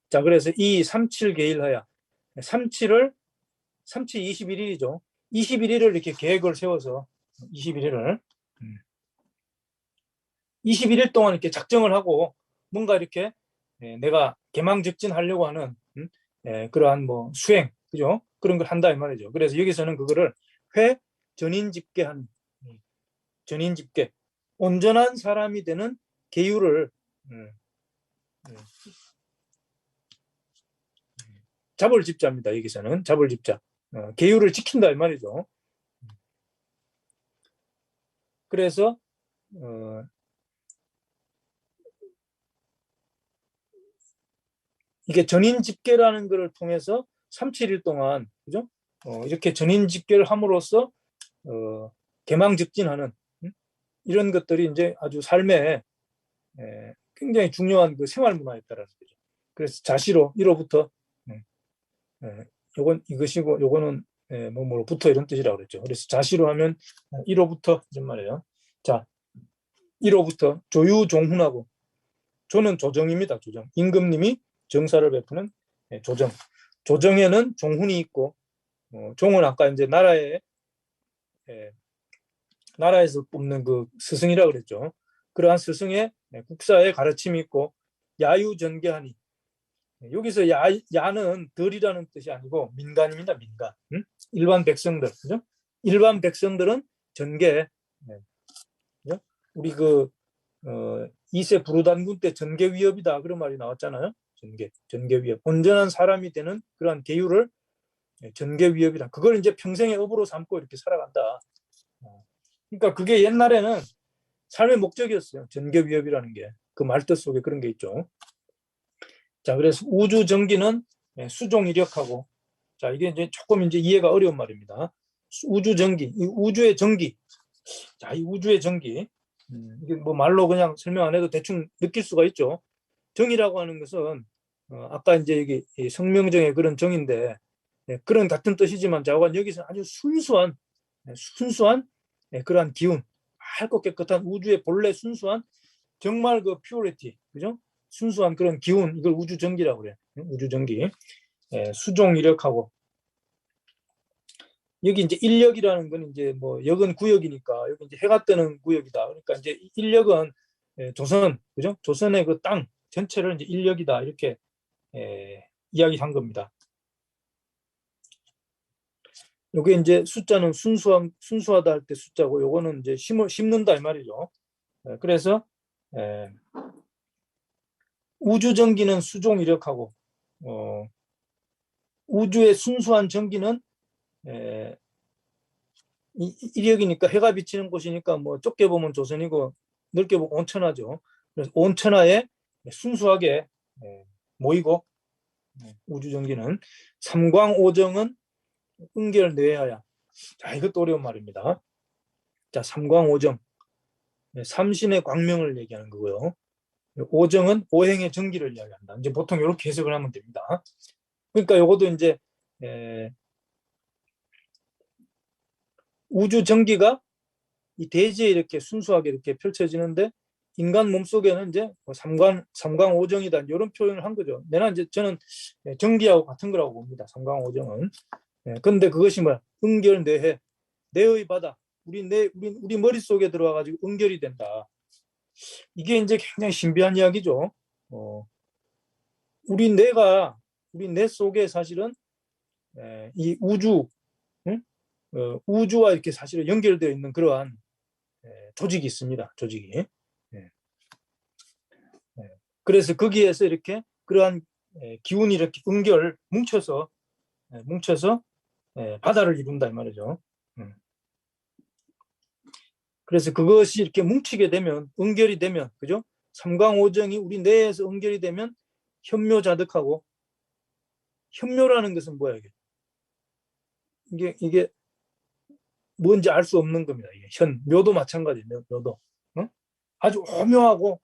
자, 그래서 이 37계일하야 37 21일이죠. 21일을 이렇게 계획을 세워서 21일을 21일 동안 이렇게 작정을 하고 뭔가 이렇게 내가 개망즉진하려고 하는 그러한 뭐 수행, 그죠? 그런 걸 한다 이 말이죠. 그래서 여기서는 그거를 회 전인집계한 전인집계, 온전한 사람이 되는 계율을 잡을 집자입니다. 여기서는 잡을 집자, 계율을 지킨다 이 말이죠. 그래서 이게 전인 집계라는 것을 통해서 37일 동안, 그죠? 이렇게 전인 집계를 함으로써 개망즉진하는 이런 것들이 이제 아주 삶에 굉장히 중요한 그 생활 문화였다라는 거죠. 그래서 자시로 1호부터 요건 이것이고 요거는 뭐로부터 이런 뜻이라고 그랬죠. 그래서 자시로 하면 1호부터 이런 말이에요. 자, 1호부터 조유종훈하고 조는 조정입니다. 조정. 임금님이 정사를 베푸는 조정. 조정에는 종훈이 있고 종은 아까 이제 나라에서 뽑는 그 스승이라고 그랬죠. 그러한 스승의 국사의 가르침이 있고 야유전개하니, 여기서 야는 덜이라는 뜻이 아니고 민간입니다. 민간. 일반 백성들, 그죠? 일반 백성들은 전개. 그죠? 우리 그 2세 부르단군 때 전개 위협이다 그런 말이 나왔잖아요. 전개 위협. 온전한 사람이 되는 그러한 계율을 전개 위협이다. 그걸 이제 평생의 업으로 삼고 이렇게 살아간다. 그러니까 그게 옛날에는 삶의 목적이었어요. 전개 위협이라는 게. 그 말뜻 속에 그런 게 있죠. 자, 그래서 우주 전기는 수종 이력하고, 자, 이게 이제 조금 이제 이해가 어려운 말입니다. 우주 전기, 이 우주의 전기. 자, 이 우주의 전기. 이게 뭐 말로 그냥 설명 안 해도 대충 느낄 수가 있죠. 정이라고 하는 것은 아까 이제 여기 성명정의 그런 정인데 그런 같은 뜻이지만 자관 여기서 아주 순수한 그러한 기운, 맑고 깨끗한 우주의 본래 순수한 정말 그 퓨어리티, 그죠? 순수한 그런 기운, 이걸 우주 전기라고 그래. 우주 전기. 수종 이력하고, 여기 이제 인력이라는 건 이제 뭐 역은 구역이니까 여기 이제 해가 뜨는 구역이다. 그러니까 이제 인력은 조선, 그죠? 조선의 그 땅 전체를 이제 인력이다 이렇게 이야기한 겁니다. 요게 이제 숫자는 순수하다 할 때 숫자고, 요거는 이제 심는다 이 말이죠. 그래서 우주 전기는 수종 이력하고, 우주의 순수한 전기는 이력이니까 해가 비치는 곳이니까 뭐 좁게 보면 조선이고 넓게 보면 온천하죠. 그래서 온천하에 순수하게 모이고 우주전기는 삼광오정은 응결뇌하야. 자, 이것도 어려운 말입니다. 자, 삼광오정. 삼신의 광명을 얘기하는 거고요. 오정은 오행의 전기를 이야기한다. 이제 보통 이렇게 해석을 하면 됩니다. 그러니까 이것도 이제 우주 전기가 이 대지에 이렇게 순수하게 이렇게 펼쳐지는데 인간 몸속에는 이제 삼광오정이다 이런 표현을 한 거죠. 내가 이제 저는 전기하고 같은 거라고 봅니다. 삼광오정은. 근데 그것이 뭐야? 응결뇌해, 뇌의 바다. 우리 머릿속에 들어와 가지고 응결이 된다. 이게 이제 굉장히 신비한 이야기죠. 우리 뇌 속에 사실은 이 우주, 응? 우주와 이렇게 사실은 연결되어 있는 그러한 조직이 있습니다. 조직이. 그래서 거기에서 이렇게 그러한 기운이 이렇게 뭉쳐서 바다를 이룬다 이 말이죠. 그래서 그것이 이렇게 뭉치게 되면, 응결이 되면, 그죠? 삼광오정이 우리 뇌에서 응결이 되면 현묘자득하고, 현묘라는 것은 뭐야 이게 뭔지 알 수 없는 겁니다. 이게 묘도 마찬가지예요. 묘도. 아주 오묘하고,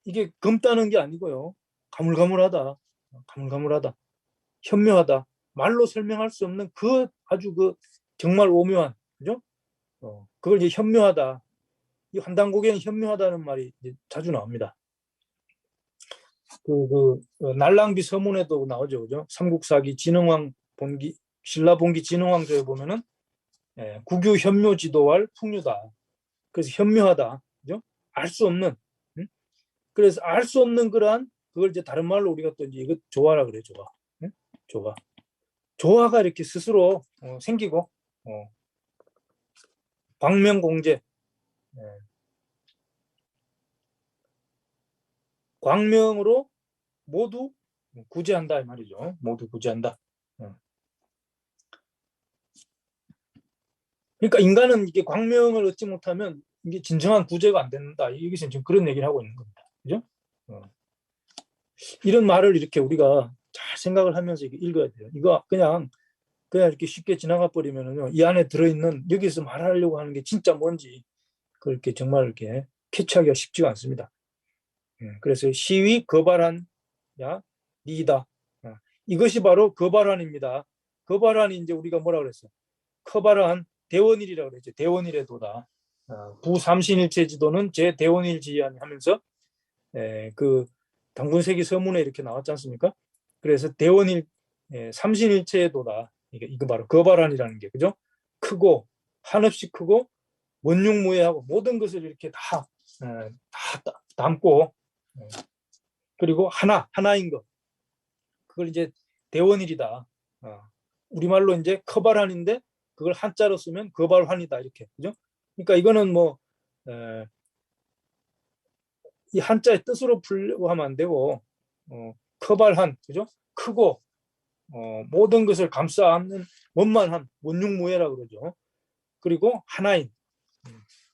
이게 검다는 게 아니고요. 가물가물하다. 현묘하다. 말로 설명할 수 없는 아주 정말 오묘한, 그죠? 그걸 이제 현묘하다. 이 환단고개는 현묘하다는 말이 이제 자주 나옵니다. 날랑비 서문에도 나오죠, 그죠? 삼국사기 진흥왕 본기, 신라본기 진흥왕조에 보면은 국유 현묘지도할 풍류다. 그래서 현묘하다, 그죠? 알 수 없는. 그래서 알 수 없는 그걸 이제 다른 말로 우리가 또 이제 이거 조화라 그래, 조화. 조화. 조화가 이렇게 스스로 생기고, 광명공제. 광명으로 모두 구제한다 이 말이죠. 모두 구제한다. 그러니까 인간은 이게 광명을 얻지 못하면 이게 진정한 구제가 안 된다. 여기서 지금 그런 얘기를 하고 있는 겁니다. 그죠? 이런 말을 이렇게 우리가 잘 생각을 하면서 읽어야 돼요. 이거 그냥 이렇게 쉽게 지나가 버리면은요, 이 안에 들어있는 여기서 말하려고 하는 게 진짜 뭔지 그렇게 정말 이렇게 캐치하기가 쉽지가 않습니다. 그래서 시위 거발한 야 니이다. 이것이 바로 거발한입니다. 거발한이 이제 우리가 뭐라 그랬어요? 커발한 대원일이라고 그랬죠. 대원일의 도다. 부삼신일체 지도는 제 대원일 지휘하니 하면서 그 당군세기 서문에 이렇게 나왔지 않습니까? 그래서 대원일 삼신일체의 도다. 이거 바로 거발한이라는 게, 그죠? 크고 한없이 크고 원흉무해하고 모든 것을 이렇게 다 담고, 그리고 하나인 것. 그걸 이제 대원일이다. 우리말로 이제 커발한인데 그걸 한자로 쓰면 거발환이다 이렇게, 그죠? 그러니까 이거는 이 한자의 뜻으로 풀려고 하면 안 되고, 커발한, 그죠? 크고 모든 것을 감싸 안는 원만한 원흉무해라고 그러죠. 그리고 하나인,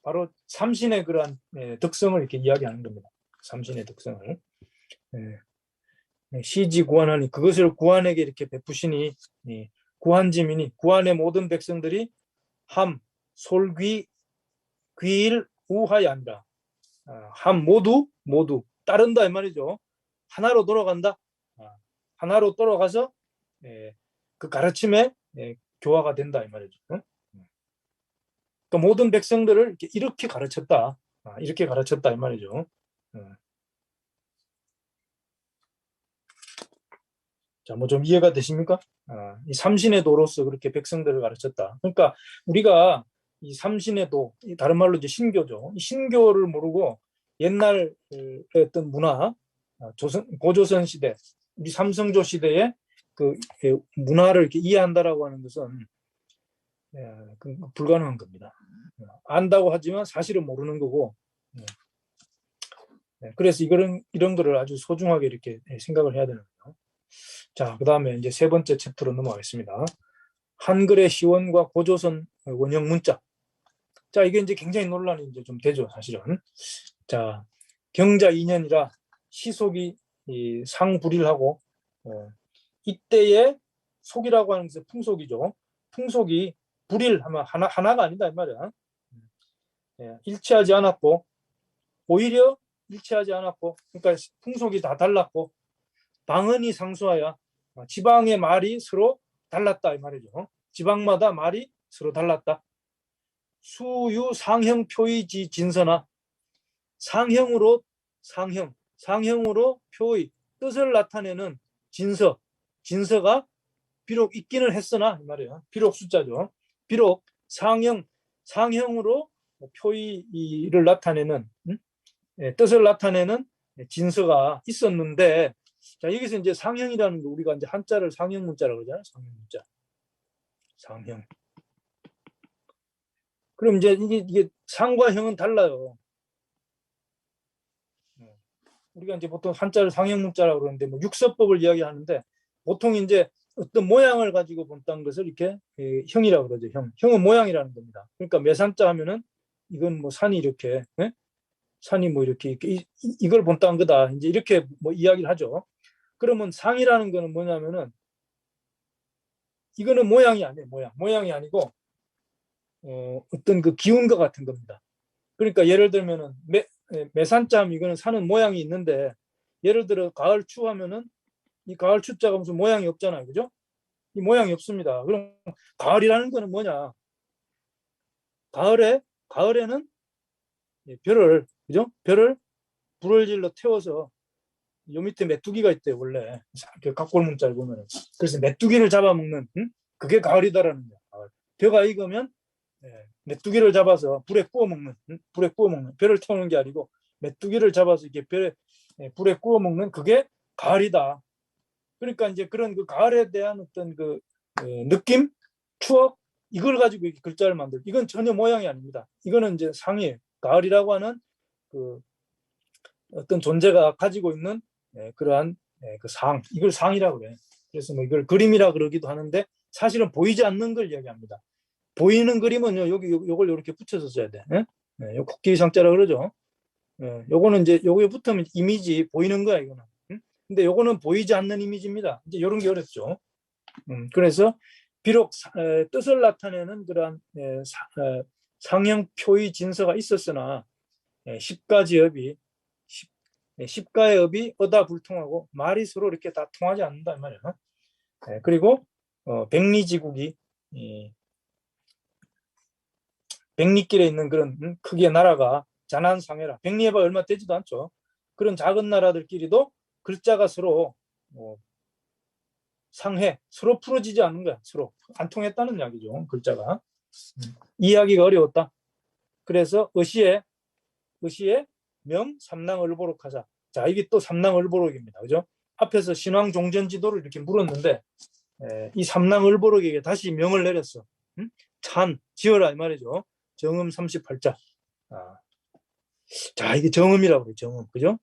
바로 삼신의 그러한 덕성을 이렇게 이야기하는 겁니다. 삼신의 덕성을. 시지 구한하니 그것을 구한에게 이렇게 베푸시니 구한지민이 구한의 모든 백성들이 함 솔귀 귀일 우하이 아니라 함 모두 따른다 이 말이죠. 하나로 돌아간다. 하나로 돌아가서 그 가르침에 교화가 된다 이 말이죠. 그러니까 모든 백성들을 이렇게 가르쳤다. 이렇게 가르쳤다 이 말이죠. 자, 뭐 좀 이해가 되십니까? 이 삼신의 도로서 그렇게 백성들을 가르쳤다. 그러니까 우리가 이 삼신의 도, 다른 말로 이제 신교죠. 이 신교를 모르고 옛날 어떤 문화, 고조선 시대, 우리 삼성조 시대의 그 문화를 이렇게 이해한다라고 하는 것은 불가능한 겁니다. 안다고 하지만 사실은 모르는 거고. 그래서 이런 거를 아주 소중하게 이렇게 생각을 해야 되는 거예요. 자, 그 다음에 이제 세 번째 챕터로 넘어가겠습니다. 한글의 시원과 고조선 원형 문자. 자, 이게 이제 굉장히 논란이 이제 좀 되죠, 사실은. 자, 경자 2년이라 시속이 상불일하고 이때의 속이라고 하는 것은 풍속이죠. 풍속이 불일하면 하나가 아니다 이 말이야. 일치하지 않았고 오히려 일치하지 않았고 그러니까 풍속이 다 달랐고 방언이 상수하여 지방의 말이 서로 달랐다 이 말이죠. 지방마다 말이 서로 달랐다. 수유 상형 표의지 진서나 상형으로 상형으로 표의 뜻을 나타내는 진서가 비록 있기는 했으나 이 말이에요. 비록 숫자죠. 비록 상형으로 표의를 나타내는 뜻을 나타내는 진서가 있었는데 자 여기서 이제 상형이라는 거 우리가 이제 한자를 상형 문자라고 그러잖아요. 상형 문자. 상형. 그럼 이제 이게 상과 형은 달라요. 우리가 이제 보통 한자를 상형 문자라고 그러는데 뭐 육서법을 이야기하는데 보통 이제 어떤 모양을 가지고 본다는 것을 이렇게 형이라고 그러죠. 형은 모양이라는 겁니다. 그러니까 매산자 하면은 이건 뭐 산이 이렇게 산이 뭐 이렇게 이걸 본다는 거다. 이제 이렇게 뭐 이야기를 하죠. 그러면 상이라는 거는 뭐냐면은 이거는 모양이 아니에요. 모양이 아니고 어떤 그 기운과 같은 겁니다. 그러니까 예를 들면은 매산자 이거는 사는 모양이 있는데 예를 들어 가을 추 하면은 이 가을 추자가 무슨 모양이 없잖아요. 그죠? 이 모양이 없습니다. 그럼 가을이라는 거는 뭐냐? 가을에는 별을 그죠? 별을 불을 질러 태워서 요 밑에 메뚜기가 있대요 원래 그 각골문자를 보면은 그래서 메뚜기를 잡아먹는 그게 가을이다라는 거야. 가을. 벼가 익으면 메뚜기를 잡아서 불에 구워 먹는 별을 태우는 게 아니고 메뚜기를 잡아서 이렇게 불에 구워 먹는 그게 가을이다. 그러니까 이제 그런 그 가을에 대한 어떤 그 느낌, 추억 이걸 가지고 이렇게 글자를 만들. 이건 전혀 모양이 아닙니다. 이거는 이제 상이에요. 가을이라고 하는 그 어떤 존재가 가지고 있는 그러한 그 상, 이걸 상이라고 그래요. 그래서 뭐 이걸 그림이라 그러기도 하는데 사실은 보이지 않는 걸 얘기합니다. 보이는 그림은 여기 요걸 이렇게 붙여서 써야 돼. 요 코끼리 상자라 그러죠. 요거는 이제 요거에 붙으면 이미지 보이는 거야 이거는. 근데 요거는 보이지 않는 이미지입니다. 이제 이런 게 어렵죠. 그래서 비록 뜻을 나타내는 그러한 상형 표의 진서가 있었으나 십가지 업이 십가의 업이 어다불통하고 말이 서로 이렇게 다 통하지 않는다 이 말이에요. 그리고 백리지국이 백리길에 있는 그런 크기의 나라가 자난상해라. 백리해봐 얼마 되지도 않죠. 그런 작은 나라들끼리도 글자가 서로 상해, 서로 풀어지지 않는 거야. 서로 안 통했다는 이야기죠. 글자가. 이해하기가 어려웠다. 그래서 의시의 명 삼랑을보록하자. 자, 이게 또 삼랑을보록입니다. 그죠? 앞에서 신왕 종전 지도를 이렇게 물었는데 이 삼랑을보록에게 다시 명을 내렸어. 찬 지어라 이 말이죠. 정음 38자. 자, 이게 정음이라고 그래. 정음. 그죠?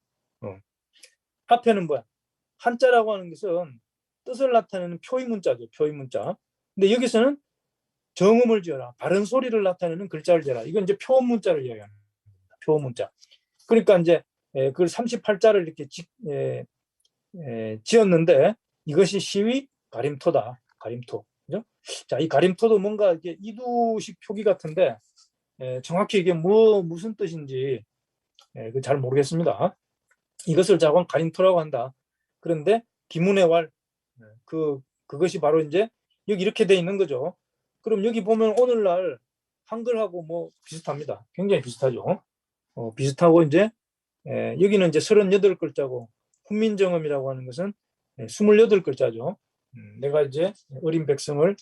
앞에는 뭐야? 한자라고 하는 것은 뜻을 나타내는 표의 문자죠. 표의 문자. 근데 여기서는 정음을 지어라. 바른 소리를 나타내는 글자를 지어라. 이건 이제 표음 문자를 이야기합니다. 표음 문자. 그러니까 이제 그 38자를 이렇게 지었는데 이것이 시위 가림토다. 가림토. 그죠? 자, 이 가림토도 뭔가 이게 이두식 표기 같은데 정확히 이게 무슨 뜻인지 잘 모르겠습니다. 이것을 자관 가림토라고 한다. 그런데 기문의 왈 그것이 바로 이제 여기 이렇게 돼 있는 거죠. 그럼 여기 보면 오늘날 한글하고 뭐 비슷합니다. 굉장히 비슷하죠. 비슷하고 이제 여기는 이제 38글자고 훈민정음이라고 하는 것은 28글자죠. 내가 이제 어린 백성을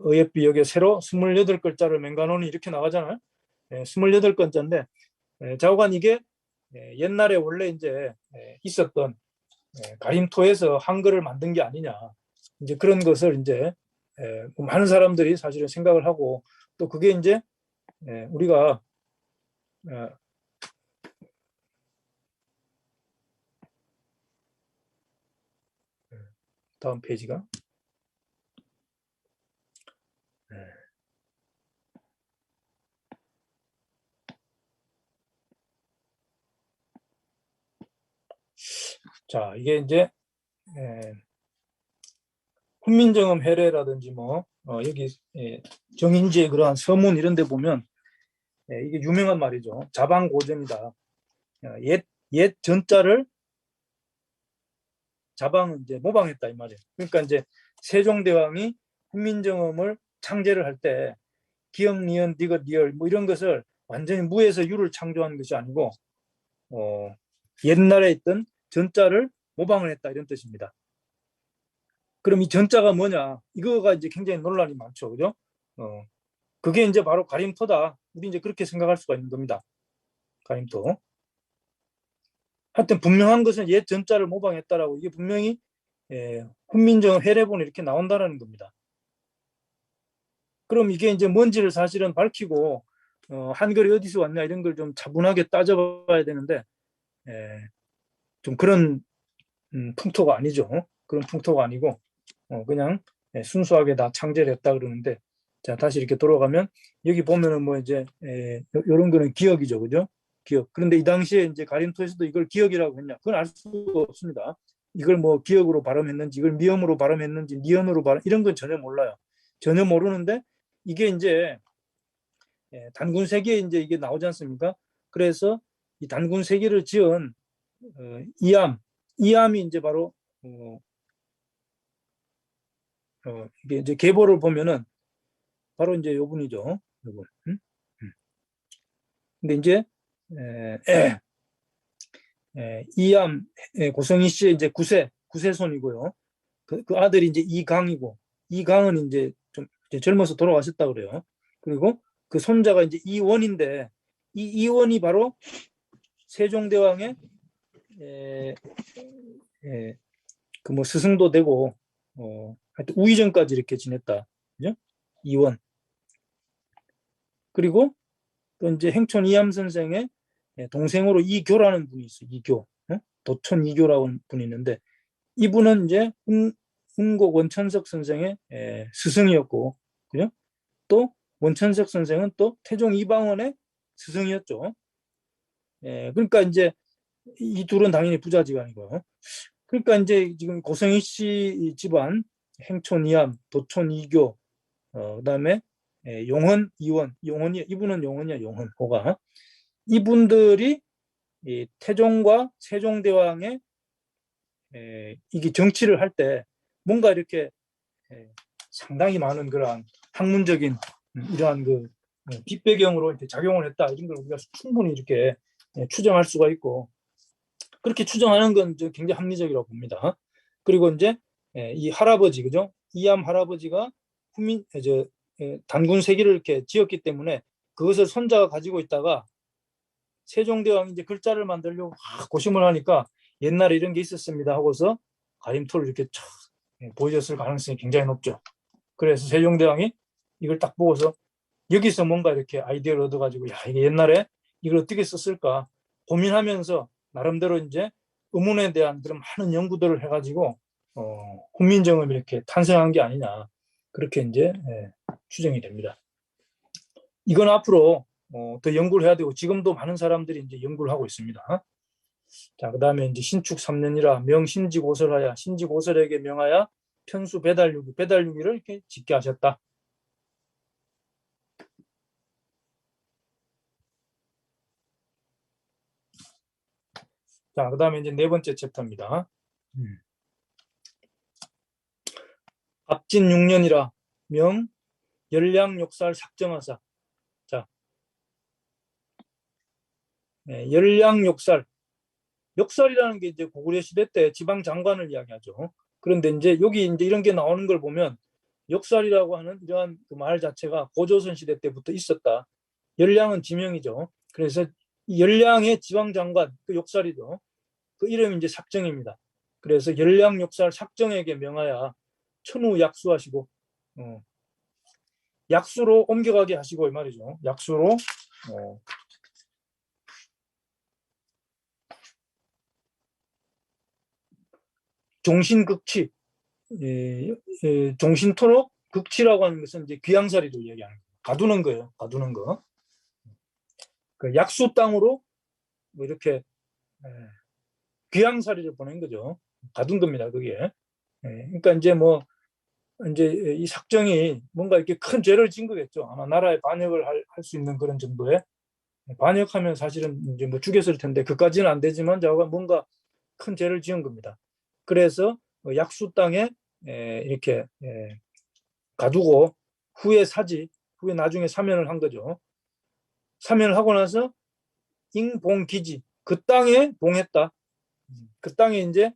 어여삐 여기에 새로 28글자를 맹가노니 이렇게 나가잖아요. 28글자인데 좌우간 이게 옛날에 원래 이제 있었던 가림토에서 한글을 만든 게 아니냐. 이제 그런 것을 이제 많은 사람들이 사실은 생각을 하고 또 그게 이제 우리가 다음 페이지가 자, 이게 이제 훈민정음 해례라든지 뭐 여기 정인지의 그러한 서문 이런 데 보면 이게 유명한 말이죠. 자방고전이다. 옛 전자를 자방은 이제 모방했다 이 말이에요. 그러니까 이제 세종대왕이 훈민정음을 창제를 할 때 기역, 니은, 디귿, 리을 뭐 이런 것을 완전히 무에서 유를 창조한 것이 아니고 옛날에 있던 전자를 모방을 했다 이런 뜻입니다. 그럼 이 전자가 뭐냐? 이거가 이제 굉장히 논란이 많죠, 그죠? 그게 이제 바로 가림토다. 우리 이제 그렇게 생각할 수가 있는 겁니다. 가림토. 하여튼 분명한 것은 옛 전자를 모방했다라고 이게 분명히 훈민정음 해례본에 이렇게 나온다라는 겁니다. 그럼 이게 이제 뭔지를 사실은 밝히고 한글이 어디서 왔냐 이런 걸 좀 차분하게 따져봐야 되는데 좀 그런 풍토가 아니죠. 그런 풍토가 아니고 그냥 순수하게 다 창제를 했다 그러는데 자 다시 이렇게 돌아가면 여기 보면은 뭐 이제 요런 거는 기역이죠, 그죠? 기역. 그런데 이 당시에 이제 가림토에서도 이걸 기역이라고 했냐? 그건 알 수가 없습니다. 이걸 뭐 기역으로 발음했는지, 이걸 미음으로 발음했는지, 니은으로 발음 이런 건 전혀 몰라요. 전혀 모르는데 이게 이제 단군세기에 이제 이게 나오지 않습니까? 그래서 이 단군세기를 지은 이암이 이제 바로 이게 이제 계보를 보면은 바로 이제 요 분이죠. 요분. 근데 이제 이암 고성희 씨의 이제 구세손이고요. 그 아들이 이제 이강이고 이강은 이제 좀 이제 젊어서 돌아가셨다 그래요. 그리고 그 손자가 이제 이원인데 이 이원이 바로 세종대왕의 그 뭐 스승도 되고 하여튼 우의정까지 이렇게 지냈다. 그죠? 이원. 그리고 또 이제 행촌 이암 선생의 동생으로 이교라는 분이 있어요. 이교. 도촌 이교라고 분이 있는데 이분은 이제 훈곡 원천석 선생의 스승이었고, 그죠? 또 원천석 선생은 또 태종 이방원의 스승이었죠. 그러니까 이제 이 둘은 당연히 부자지간이고요. 그러니까 이제 지금 고성희 씨 집안 행촌 이암, 도촌 이교, 그다음에 용헌 이원, 이분은 용헌이야 용헌호가 이분들이 이 태종과 세종대왕의 이게 정치를 할 때 뭔가 이렇게 상당히 많은 그러한 학문적인 이러한 그 뒷배경으로 이렇게 작용을 했다 이런 걸 우리가 충분히 이렇게 추정할 수가 있고 그렇게 추정하는 건 굉장히 합리적이라고 봅니다. 그리고 이제 이 할아버지 그죠? 이암 할아버지가 단군 세기를 이렇게 지었기 때문에 그것을 손자가 가지고 있다가 세종대왕이 이제 글자를 만들려고 고심을 하니까 옛날에 이런 게 있었습니다 하고서 가림토를 이렇게 촥 보여줬을 가능성이 굉장히 높죠. 그래서 세종대왕이 이걸 딱 보고서 여기서 뭔가 이렇게 아이디어를 얻어가지고 야 이게 옛날에 이걸 어떻게 썼을까 고민하면서 나름대로 이제 의문에 대한 그런 많은 연구들을 해가지고 훈민정음이 이렇게 탄생한 게 아니냐 그렇게 이제 추정이 됩니다. 이건 앞으로 더 연구를 해야 되고 지금도 많은 사람들이 이제 연구를 하고 있습니다. 자, 그다음에 이제 신축 3년이라 명신지고설하야 신지고설에게 명하여 편수 배달유기를 이렇게 짓게 하셨다. 자, 그다음에 이제 네 번째 챕터입니다. 압진 6년이라 명 열량욕살 삭정하사. 자, 열량욕살. 욕살이라는 게 이제 고구려 시대 때 지방 장관을 이야기하죠. 그런데 이제 여기 이제 이런 게 나오는 걸 보면 욕살이라고 하는 이러한 그 말 자체가 고조선 시대 때부터 있었다. 열량은 지명이죠. 그래서 열량의 지방 장관 그 욕살이죠. 그 이름이 이제 삭정입니다. 그래서 열량 욕살 삭정에게 명하여 천후 약수하시고 약수로 옮겨가게 하시고 이 말이죠. 약수로 종신극치 종신토록 극치라고 하는 것은 이제 귀양살이를 이야기하는 거예요. 가두는 거예요. 가두는 거. 그 약수 땅으로 뭐 이렇게 귀양살이를 보낸 거죠. 가둔 겁니다. 그게. 그러니까 이제 뭐 이제 이 삭정이 뭔가 이렇게 큰 죄를 진 거겠죠. 아마 나라에 반역을 할 수 있는 그런 정도의, 반역하면 사실은 이제 뭐 죽였을 텐데 그까지는 안 되지만 자가 뭔가 큰 죄를 지은 겁니다. 그래서 약수 땅에 이렇게 가두고 후에 나중에 사면을 한 거죠. 사면을 하고 나서 인봉기지, 그 땅에 봉했다. 그 땅에 이제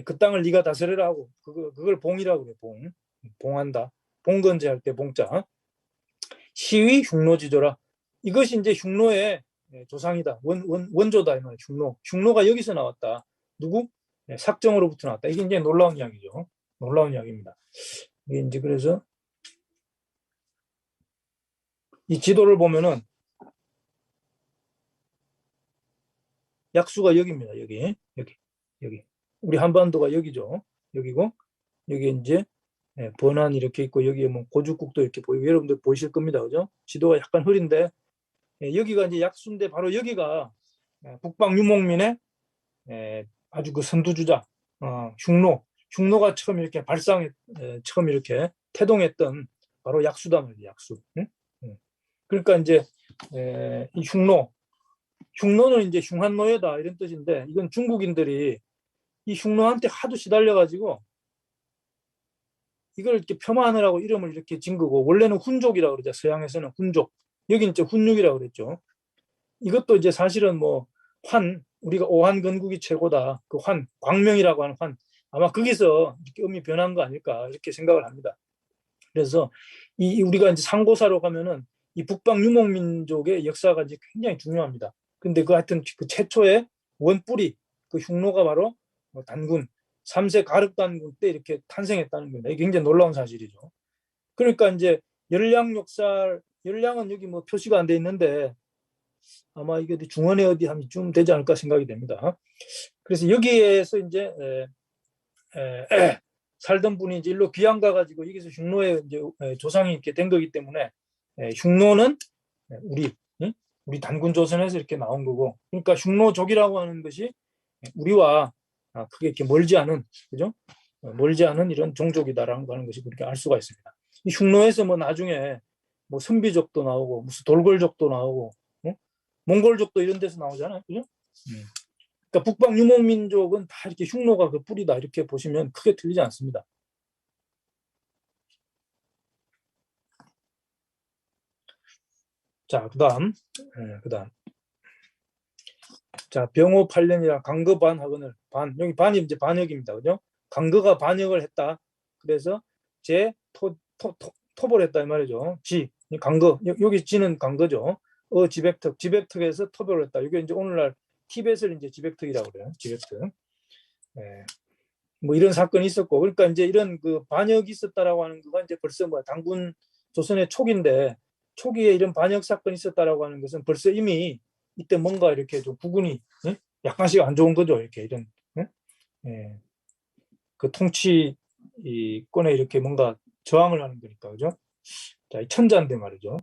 그 땅을 네가 다스려라 하고 그걸 봉이라고 그래. 봉한다. 봉건제할 때 봉자. 시위 흉노지조라. 이것이 이제 흉노의 조상이다. 원조다 이 말이야. 흉노가 여기서 나왔다. 누구? 삭정으로부터 나왔다. 이게 이제 놀라운 이야기죠. 놀라운 이야기입니다. 이게 이제 그래서 이 지도를 보면은 약수가 여기입니다. 여기. 우리 한반도가 여기죠. 여기고 여기 이제 번안 이렇게 있고 여기에 뭐 고죽국도 이렇게 보이고 여러분들 보이실 겁니다. 그죠? 지도가 약간 흐린데 여기가 이제 약수인데 바로 여기가 북방 유목민의 아주 그 선두주자 흉노가 처음 이렇게 처음 이렇게 태동했던 바로 약수다 말이에요. 약수. 응? 그러니까 이제 이 흉노는 이제 흉한노예다 이런 뜻인데 이건 중국인들이 이 흉노한테 하도 시달려가지고 이걸 이렇게 폄하하느라고 이름을 이렇게 진 거고 원래는 훈족이라고 그러죠. 서양에서는 훈족. 여기는 이제 훈육이라고 그랬죠. 이것도 이제 사실은 뭐 우리가 오한 건국이 최고다. 그 광명이라고 하는 아마 거기서 이렇게 의미 변한 거 아닐까 이렇게 생각을 합니다. 그래서 우리가 이제 상고사로 가면은 이 북방 유목민족의 역사가 이제 굉장히 중요합니다. 근데 하여튼 그 최초의 원뿌리 그 흉노가 바로 단군 3세 가륵 단군 때 이렇게 탄생했다는 겁니다. 이게 굉장히 놀라운 사실이죠. 그러니까 이제 열량은 여기 뭐 표시가 안 돼 있는데 아마 이게 중원에 어디 한 좀 되지 않을까 생각이 됩니다. 그래서 여기에서 이제 살던 분이 이제 일로 귀양 가가지고 여기서 흉노의 이제 조상이 이렇게 된 거기 때문에 흉노는 우리 단군 조선에서 이렇게 나온 거고, 그러니까 흉노족이라고 하는 것이 우리와 크게 이렇게 멀지 않은, 그죠? 멀지 않은 이런 종족이다라는 거 하는 것이 그렇게 알 수가 있습니다. 이 흉노에서 뭐 나중에 뭐 선비족도 나오고 무슨 돌궐족도 나오고 몽골족도 이런 데서 나오잖아요, 그죠? 그러니까 북방 유목민족은 다 이렇게 흉노가 그 뿌리다 이렇게 보시면 크게 틀리지 않습니다. 자, 그다음. 자, 병호 8년이라 강거 반학원을 여기 반이 이제 반역입니다, 그죠? 강거가 반역을 했다. 그래서 토벌했다 이 말이죠. 강거 여기 지는 강거죠. 지백특에서 토벌을 했다. 이게 이제 오늘날 티벳을 이제 지백특이라고 그래요. 지백특. 뭐 이런 사건이 있었고, 그러니까 이제 이런 그 반역이 있었다라고 하는 거가 이제 벌써 뭐 단군 조선의 초기에 이런 반역 사건이 있었다라고 하는 것은 벌써 이미 이때 뭔가 이렇게 좀 구군이 약간씩 안 좋은 거죠. 이렇게 이런 그 통치권에 이렇게 뭔가 저항을 하는 거니까, 그죠? 자, 이 천자인데 말이죠.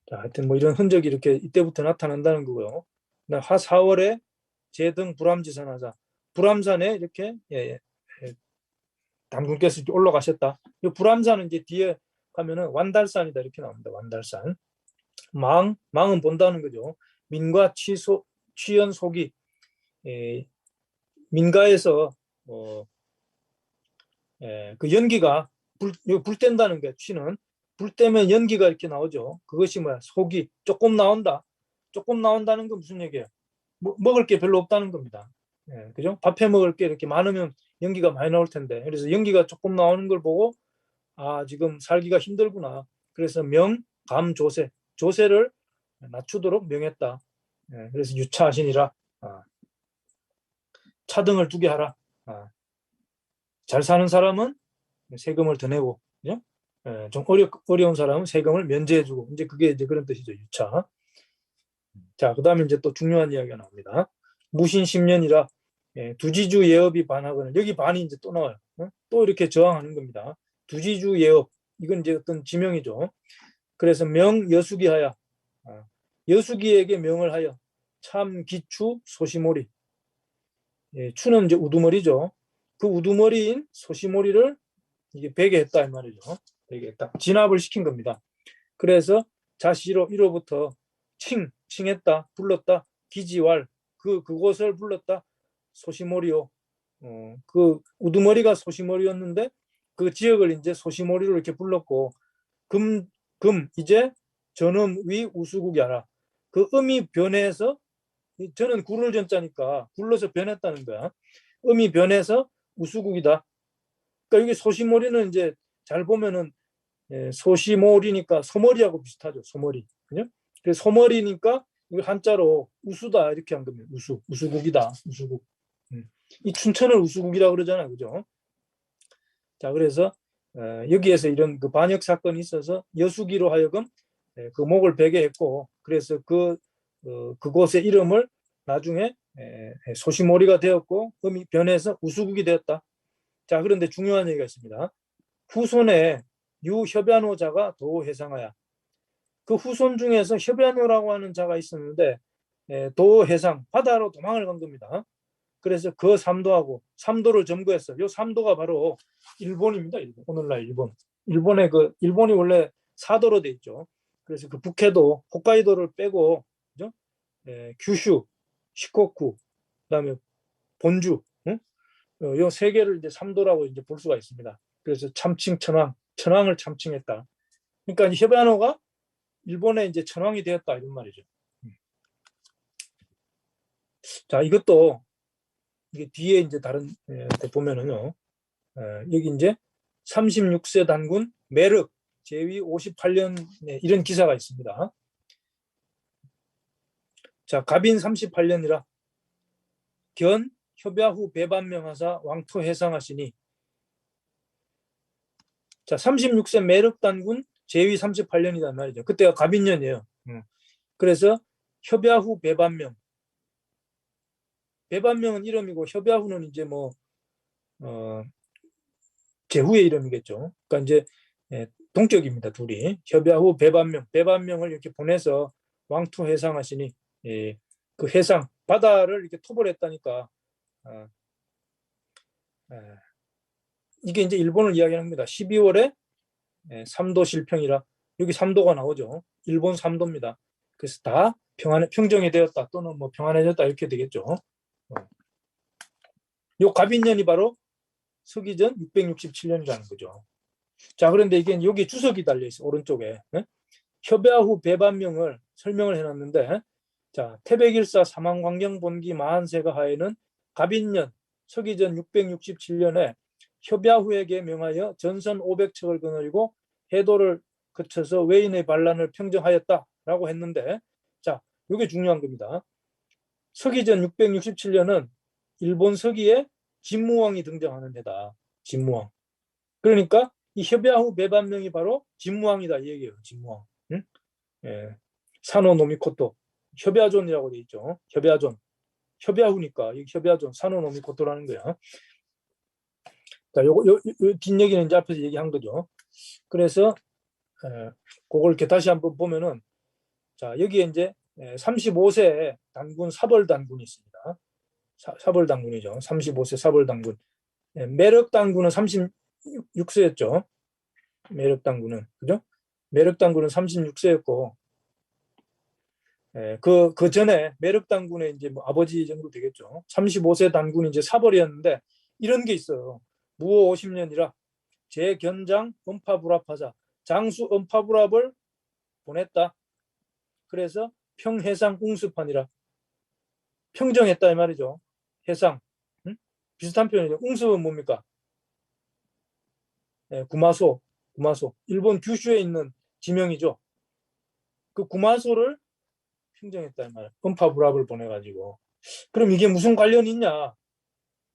자, 하여튼 뭐 이런 흔적이 이렇게 이때부터 나타난다는 거고요. 하 4월에 제등 불암지선하자. 불암산에 이렇게 단군께서 올라가셨다. 이 불암산은 이제 뒤에 가면은 완달산이다 이렇게 나옵니다. 완달산. 망은 본다는 거죠. 민과 취연 속이 민가에서 그 연기가 불 뗀다는 거예요. 취는 불 떼면 연기가 이렇게 나오죠. 그것이 뭐야? 속이 조금 나온다. 조금 나온다는 건 무슨 얘기예요? 먹을 게 별로 없다는 겁니다. 그죠? 밥해 먹을 게 이렇게 많으면 연기가 많이 나올 텐데, 그래서 연기가 조금 나오는 걸 보고 지금 살기가 힘들구나. 그래서 조세를 낮추도록 명했다. 그래서 유차하시니라. 차등을 두게 하라. 잘 사는 사람은 세금을 더 내고, 그죠? 좀 어려운 사람은 세금을 면제해주고, 이제 그게 이제 그런 뜻이죠. 유차. 자, 그 다음에 이제 또 중요한 이야기가 나옵니다. 무신 10년이라 두지주 예업이 반하거나, 여기 반이 이제 또 나와요. 또 이렇게 저항하는 겁니다. 두지주 예업, 이건 이제 어떤 지명이죠. 그래서 여수기 하여, 여수기에게 명을 하여 참 기추 소시몰이, 추는 이제 우두머리죠. 그 우두머리인 소시모리를 이게 베개했다 이 말이죠. 베개했다. 진압을 시킨 겁니다. 그래서 자시로 1호부터 칭했다, 불렀다, 기지왈 그곳을 불렀다, 소시모리요. 그 우두머리가 소시모리였는데 그 지역을 이제 소시모리로 이렇게 불렀고 금 이제 전음 위 우수국이하라. 그 음이 변해서 저는 굴을 전자니까 굴러서 변했다는 거야. 음이 변해서 우수국이다. 그러니까 여기 소시모리는 이제 잘 보면은 소시모리니까 소머리하고 비슷하죠. 소머리. 그죠? 그래서 소머리니까 이걸 한자로 우수다 이렇게 한 겁니다. 우수국이다. 우수국. 이 춘천을 우수국이라고 그러잖아요. 그죠? 자, 그래서 여기에서 이런 그 반역 사건이 있어서 여수기로 하여금 그 목을 베게 했고, 그래서 그곳의 이름을 나중에 소시모리가 되었고, 음이 변해서 우수국이 되었다. 자, 그런데 중요한 얘기가 있습니다. 후손에 유협야노 자가 도해상하야. 그 후손 중에서 협야노라고 하는 자가 있었는데 도해상, 바다로 도망을 간 겁니다. 그래서 그 삼도하고 삼도를 점거했어요. 이 삼도가 바로 일본입니다. 일본. 오늘날 일본. 일본이 원래 사도로 돼 있죠. 그래서 그 북해도 홋카이도를 빼고, 그죠? 규슈, 시코쿠, 그다음에 본주, 이 세 개를 이제 삼도라고 이제 볼 수가 있습니다. 그래서 참칭 천황을 참칭했다. 그러니까 이제 협야노가 일본의 이제 천황이 되었다 이런 말이죠. 자, 이것도 이게 뒤에 이제 다른 데 보면은요, 여기 이제 36세 단군 매륵 제위 58년에 이런 기사가 있습니다. 자, 갑인 38년이라 견 협야후 배반명하사 왕토 해상하시니. 자, 36세 매륵 단군 제위 38년이란 말이죠. 그때가 갑인년이에요. 그래서 협야후 배반명. 배반명은 이름이고 협야후는 이제 뭐 제후의 이름이겠죠. 그러니까 이제 동격입니다. 둘이. 협야후 배반명을 이렇게 보내서 왕토 해상하시니, 그 해상 바다를 이렇게 토벌했다니까. 이게 이제 일본을 이야기합니다. 12월에 삼도 실평이라 여기 삼도가 나오죠. 일본 삼도입니다. 그래서 다 평정이 되었다 또는 뭐 평안해졌다 이렇게 되겠죠. 요 갑인년이 바로 서기전 667년이라는 거죠. 자, 그런데 이게 여기 주석이 달려 있어 오른쪽에. 협야후 배반명을 설명을 해놨는데, 자, 태백일사 사망광경 본기 마한세가 하에는 갑인년 서기전 667년에 협야후에게 명하여 전선 500척을 거느리고 해도를 거쳐서 외인의 반란을 평정하였다라고 했는데, 자, 이게 중요한 겁니다. 서기전 667년은 일본 서기에 진무왕이 등장하는 해다. 진무왕. 그러니까 이 협야후 배반명이 바로 진무왕이다 이 얘기예요. 진무왕. 응? 사노 노미코토. 협야존이라고 돼 있죠. 협야존. 협야후니까 이 협야존 사노 노미코토라는 거야. 자, 요 뒷얘기는 이제 앞에서 얘기한 거죠. 그래서 그걸 이렇게 다시 한번 보면은, 자, 여기에 이제 35세 단군 사벌 단군이 있습니다. 사벌 단군이죠. 35세 사벌 단군. 매력 단군은 36세였죠. 매력 단군은, 그죠? 매력 단군은 36세였고, 그 전에 매력 단군의 이제 뭐 아버지 정도 되겠죠. 35세 단군이 이제 사벌이었는데 이런 게 있어요. 무호 50년이라 제견장 음파불합하자. 장수 음파불합을 보냈다. 그래서 평해상 웅습하니라. 평정했다 이 말이죠. 해상. 비슷한 표현이죠. 웅습은 뭡니까? 구마소. 일본 규슈에 있는 지명이죠. 그 구마소를 평정했다 이 말이야. 음파불합을 보내가지고. 그럼 이게 무슨 관련이 있냐?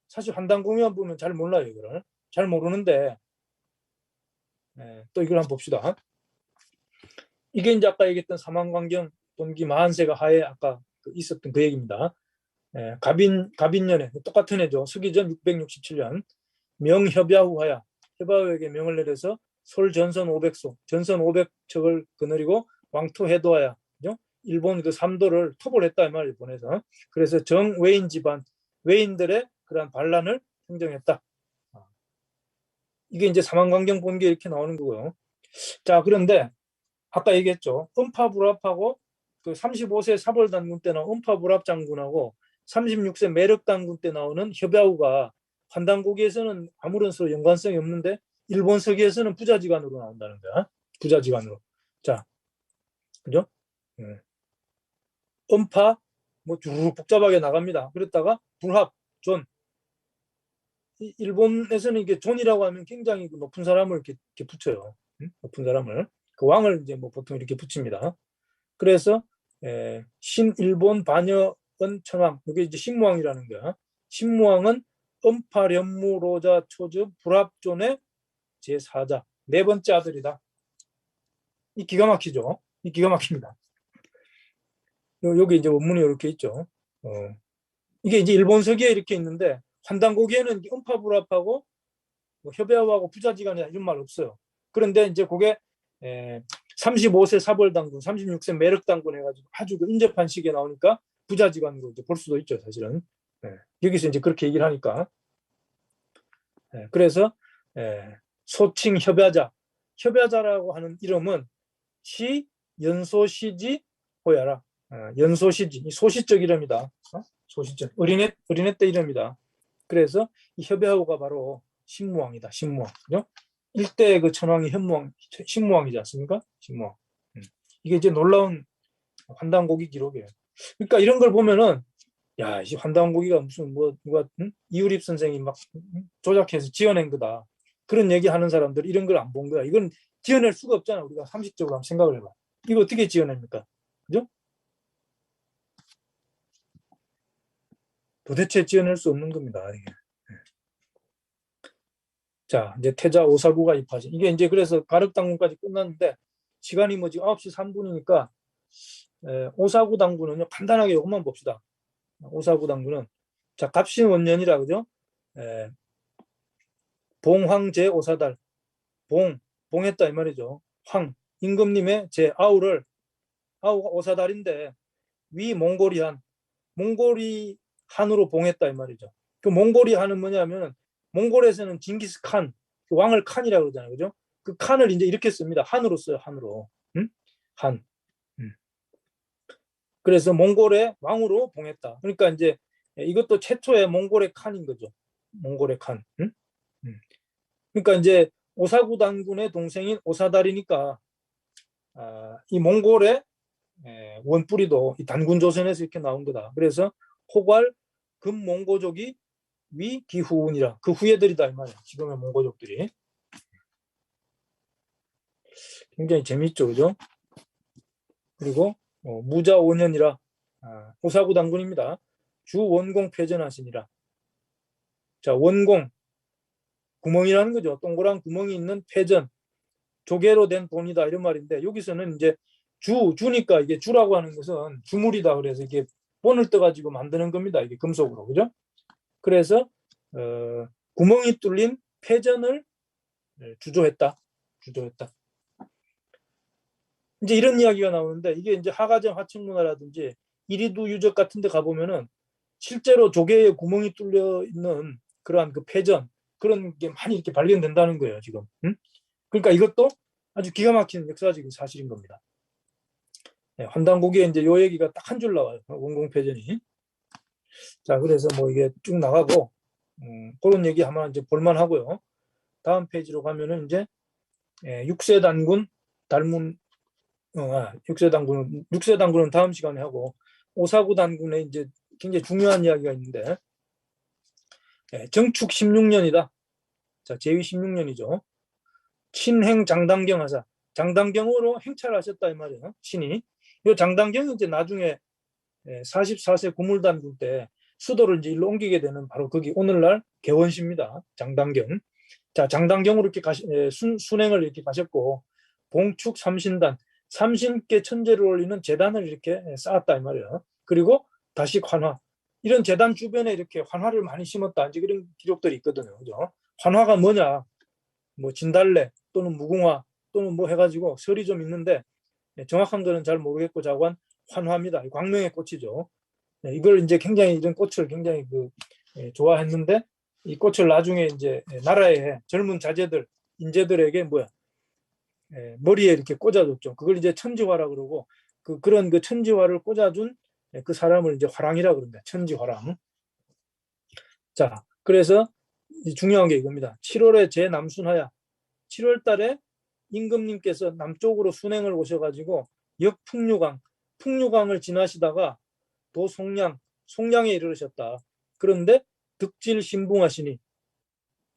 사실 한단공연 보면 잘 몰라요. 이거를. 잘 모르는데 또 이걸 한번 봅시다. 이게 이제 아까 얘기했던 사망광경 본기 마한세가 하에 아까 있었던 그 얘기입니다. 갑인년에 똑같은 해죠. 서기전 667년 명협야후 하야. 협야후에게 명을 내려서 솔전선 500소, 전선 500척을 거느리고 왕토 해도하야. 일본이 그 삼도를 토벌했다 이 말을 보내서. 그래서 정외인 집안, 외인들의 그러한 반란을 평정했다. 이게 이제 사망강경 본기에 이렇게 나오는 거고요. 자, 그런데 아까 얘기했죠. 음파불합하고 그 35세 사벌단군 때 나온 음파불합 장군하고 36세 매력단군 때 나오는 협야우가 환단고기에서는 아무런 서로 연관성이 없는데 일본 서기에서는 부자지간으로 나온다는 거야. 부자지간으로. 자, 그죠? 음파 뭐 주르륵 복잡하게 나갑니다. 그랬다가 불합, 존. 일본에서는 이게 존이라고 하면 굉장히 높은 사람을 이렇게 붙여요. 높은 사람을. 그 왕을 이제 뭐 보통 이렇게 붙입니다. 그래서 신일본 반여은 천황, 이게 이제 신무왕이라는 거야. 신무왕은 음파련무로자 초즈 불합존의 제4자, 네 번째 아들이다. 이 기가 막히죠. 이 기가 막힙니다. 여기 이제 원문이 이렇게 있죠. 이게 이제 일본 서기에 이렇게 있는데 환단고기에는 음파불합하고 뭐 협야하고 부자지간이나 이런 말 없어요. 그런데 이제 그게 35세 사벌당군, 36세 매력당군 해가지고 아주 그 인접한 시기에 나오니까 부자지간으로 이제 볼 수도 있죠, 사실은. 여기서 이제 그렇게 얘기를 하니까. 그래서 소칭 협야자, 협야자라고 하는 이름은 시 연소시지 호야라. 연소시지, 소시적 이름이다. 소시적 어린애 때 이름이다. 그래서 이 협야후가 바로 신무왕이다. 신무왕. 그죠? 일대 그 천왕이 현무왕, 신무왕이지 않습니까? 신무왕. 이게 이제 놀라운 환단고기 기록이에요. 그러니까 이런 걸 보면은 야, 이 환단고기가 무슨 뭐 누가 이유립 선생이 막 조작해서 지어낸 거다. 그런 얘기하는 사람들 이런 걸 안 본 거야. 이건 지어낼 수가 없잖아. 우리가 상식적으로 한번 생각을 해봐. 이거 어떻게 지어냅니까? 그죠? 도대체 지어낼 수 없는 겁니다. 이게. 자, 이제 태자 오사구가 입하신. 이게 이제 그래서 가륵당군까지 끝났는데 시간이 뭐 지금 9시 3분이니까 오사구 당군은요, 간단하게 이것만 봅시다. 오사구 당군은 자, 갑신원년이라 그죠? 봉황제 오사달. 봉했다 이 말이죠. 황 임금님의 제 아우가 오사달인데 위 몽골이한 몽골이 한으로 봉했다 이 말이죠. 그 몽골이 한은 뭐냐면 몽골에서는 징기스칸 왕을 칸이라고 그러잖아요, 그죠? 그 칸을 이제 이렇게 씁니다. 한으로 써요, 한으로. 한. 그래서 몽골의 왕으로 봉했다. 그러니까 이제 이것도 최초의 몽골의 칸인 거죠. 몽골의 칸. 그러니까 이제 오사구 단군의 동생인 오사달이니까 이 몽골의 원뿌리도 이 단군 조선에서 이렇게 나온 거다. 그래서 호괄 금몽고족이 위기후운이라 그 후예들이다 이 말이야. 지금의 몽고족들이. 굉장히 재밌죠, 그죠? 그리고 무자 5년이라 오사구 단군입니다. 주 원공 패전하시니라. 자, 원공 구멍이라는 거죠. 동그란 구멍이 있는 패전, 조개로 된 돈이다 이런 말인데 여기서는 이제 주니까 이게 주라고 하는 것은 주물이다. 그래서 이게 본을 떠가지고 만드는 겁니다. 이게 금속으로, 그죠? 그래서 구멍이 뚫린 패전을 주조했다. 이제 이런 이야기가 나오는데 이게 이제 하가정 하층문화라든지 이리두 유적 같은 데 가보면은 실제로 조개에 구멍이 뚫려 있는 그러한 그 패전 그런 게 많이 이렇게 발견된다는 거예요, 지금. 그러니까 이것도 아주 기가 막힌 역사적인 사실인 겁니다. 환단고기에 이제 요 얘기가 딱 한 줄 나와요. 원공패전이. 자, 그래서 뭐 이게 쭉 나가고 그런 얘기 하면 이제 볼만하고요. 다음 페이지로 가면은 이제 6세 단군 달문 6세 단군은 다음 시간에 하고 오사구 단군의 이제 굉장히 중요한 이야기가 있는데 정축 16년이다. 자, 제위 16년이죠. 친행 장당경 하사. 장당경으로 행차를 하셨다 이 말이에요. 신이. 이 장당경이 이제 나중에 44세 고물단군 때 수도를 이제 일로 옮기게 되는 바로 거기 오늘날 개원시입니다. 장당경. 자, 장당경으로 이렇게 순행을 이렇게 가셨고 봉축 삼신단, 삼신께 천재를 올리는 재단을 이렇게 쌓았다 이 말이에요. 그리고 다시 환화. 이런 재단 주변에 이렇게 환화를 많이 심었다. 이제 그런 기록들이 있거든요. 그죠? 환화가 뭐냐? 뭐 진달래 또는 무궁화 또는 뭐 해가지고 설이 좀 있는데 정확한 거는 잘 모르겠고 자관 환화입니다. 광명의 꽃이죠. 이걸 이제 굉장히 이런 꽃을 굉장히 좋아했는데 이 꽃을 나중에 이제 나라의 젊은 자제들 인재들에게 머리에 이렇게 꽂아줬죠. 그걸 이제 천지화라 그러고 그런 천지화를 꽂아준 그 사람을 이제 화랑이라 그럽니다. 천지화랑. 자, 그래서 중요한 게 이겁니다. 7월에 제남순하야. 7월 달에 임금님께서 남쪽으로 순행을 오셔가지고 풍류강을 지나시다가 송량에 이르르셨다. 그런데 득질 신붕하시니,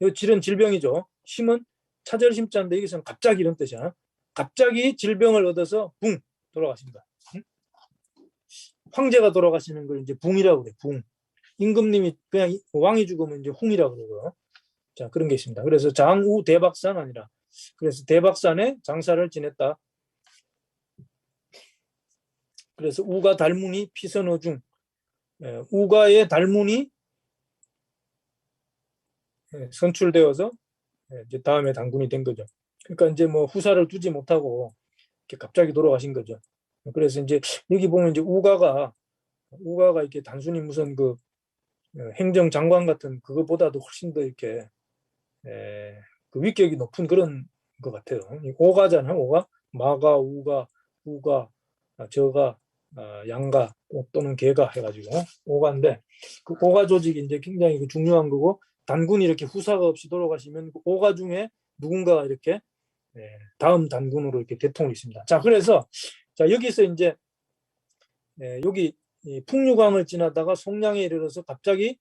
이 질은 질병이죠. 심은 차절 심자인데 여기서는 갑자기 이런 뜻이야. 갑자기 질병을 얻어서 돌아가십니다. 황제가 돌아가시는 걸 이제 붕이라고 그래. 붕. 임금님이 그냥 왕이 죽으면 이제 홍이라고 그러고요. 자, 그런 게 있습니다. 그래서 장우 대박산 아니라, 그래서 대박산에 장사를 지냈다. 그래서 우가 달문이 피선어 중, 우가의 달문이 선출되어서 이제 다음에 당군이 된 거죠. 그러니까 이제 후사를 두지 못하고 이렇게 갑자기 돌아가신 거죠. 그래서 이제 여기 보면 이제 우가가 이렇게 단순히 무슨 행정장관 같은 그거보다도 훨씬 더 이렇게 그 위격이 높은 그런 것 같아요. 오가잖아요. 오가, 마가, 우가, 우가, 저가, 양가 또는 개가 해가지고 오가인데 그 오가 조직이 이제 굉장히 중요한 거고 단군이 이렇게 후사가 없이 돌아가시면 그 오가 중에 누군가가 이렇게 다음 단군으로 이렇게 대통령이 있습니다. 자, 그래서 자 여기서 이제 여기 풍류강을 지나다가 송량에 이르러서 갑자기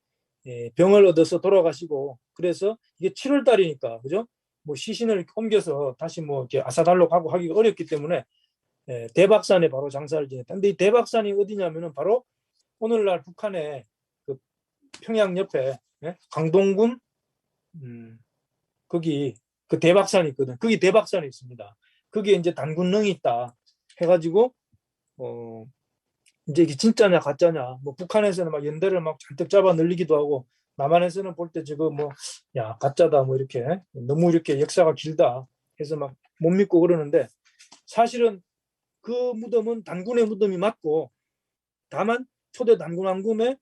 병을 얻어서 돌아가시고 그래서 이게 7월 달이니까 그죠? 시신을 옮겨서 다시 이렇게 아사달로 가고 하기가 어렵기 때문에 대박산에 바로 장사를 지냈다. 근데 이 대박산이 어디냐면은 바로 오늘날 북한의 그 평양 옆에 강동군 거기 그 대박산이 있거든. 거기 대박산이 있습니다. 거기에 이제 단군릉이 있다 해가지고 이제 이게 진짜냐 가짜냐 북한에서는 막 연대를 막 잔뜩 잡아 늘리기도 하고 남한에서는 볼 때 지금 야 가짜다 이렇게 너무 이렇게 역사가 길다 해서 막 못 믿고 그러는데 사실은 그 무덤은 단군의 무덤이 맞고 다만 초대 단군 왕금의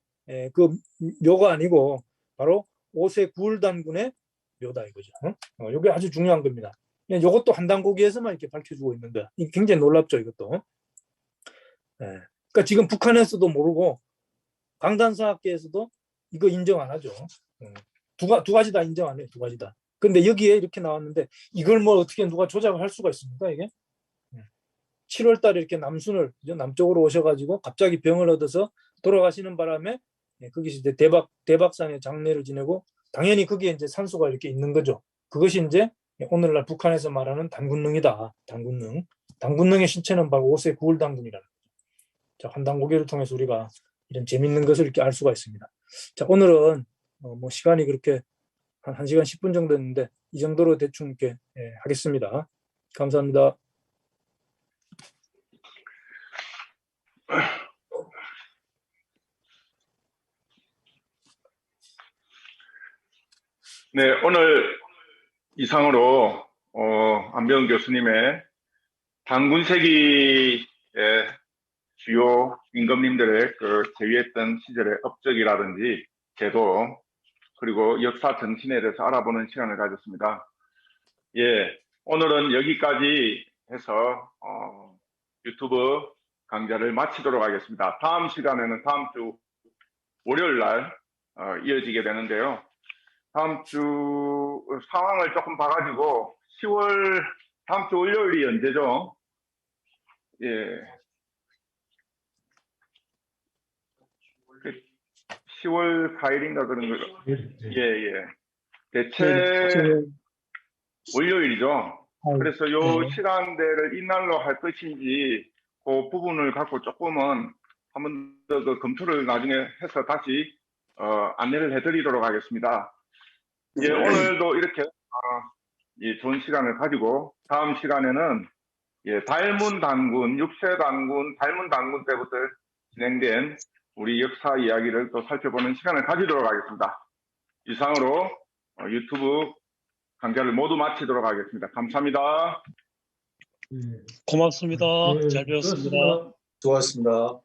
그 묘가 아니고 바로 5세 구울 단군의 묘다 이거죠. 이게 아주 중요한 겁니다. 이것도 한단고기에서만 이렇게 밝혀주고 있는데 굉장히 놀랍죠 이것도. 그러니까 지금 북한에서도 모르고 강단사학계에서도 이거 인정 안 하죠. 두 가지 다 인정 안 해요. 두 가지 다. 근데 여기에 이렇게 나왔는데 이걸 어떻게 누가 조작을 할 수가 있습니까 이게? 7월 달에 이렇게 남쪽으로 오셔가지고 갑자기 병을 얻어서 돌아가시는 바람에 거기서 이제 대박산에 장례를 지내고 당연히 거기에 이제 산소가 이렇게 있는 거죠. 그것이 이제 오늘날 북한에서 말하는 단군릉이다. 단군릉의 신체는 바로 5세 구울 단군이라는 거죠. 자, 한단고개를 통해서 우리가 이런 재밌는 것을 이렇게 알 수가 있습니다. 자, 오늘은 시간이 그렇게 한 1시간 10분 정도 됐는데 이 정도로 대충 이렇게 하겠습니다. 감사합니다. 네, 오늘 이상으로 안병 교수님의 단군세기의 주요 임금님들의 재위했던 시절의 업적이라든지 제도 그리고 역사 정신에 대해서 알아보는 시간을 가졌습니다. 예, 오늘은 여기까지 해서 유튜브 강좌를 마치도록 하겠습니다. 다음 시간에는 다음 주 월요일 날 이어지게 되는데요. 다음 주 상황을 조금 봐가지고 다음 주 월요일이 언제죠? 예. 10월 4일인가 그런 거죠. 예. 대체 월요일이죠. 그래서 요 시간대를 이날로 할 것인지 그 부분을 갖고 조금은 한 번 더 검토를 나중에 해서 다시 안내를 해드리도록 하겠습니다. 예, 오늘도 이렇게 좋은 시간을 가지고 다음 시간에는 달문 단군, 6세 단군, 달문 단군 때부터 진행된 우리 역사 이야기를 또 살펴보는 시간을 가지도록 하겠습니다. 이상으로 유튜브 강좌를 모두 마치도록 하겠습니다. 감사합니다. 고맙습니다. 잘 배웠습니다. 수고하셨습니다.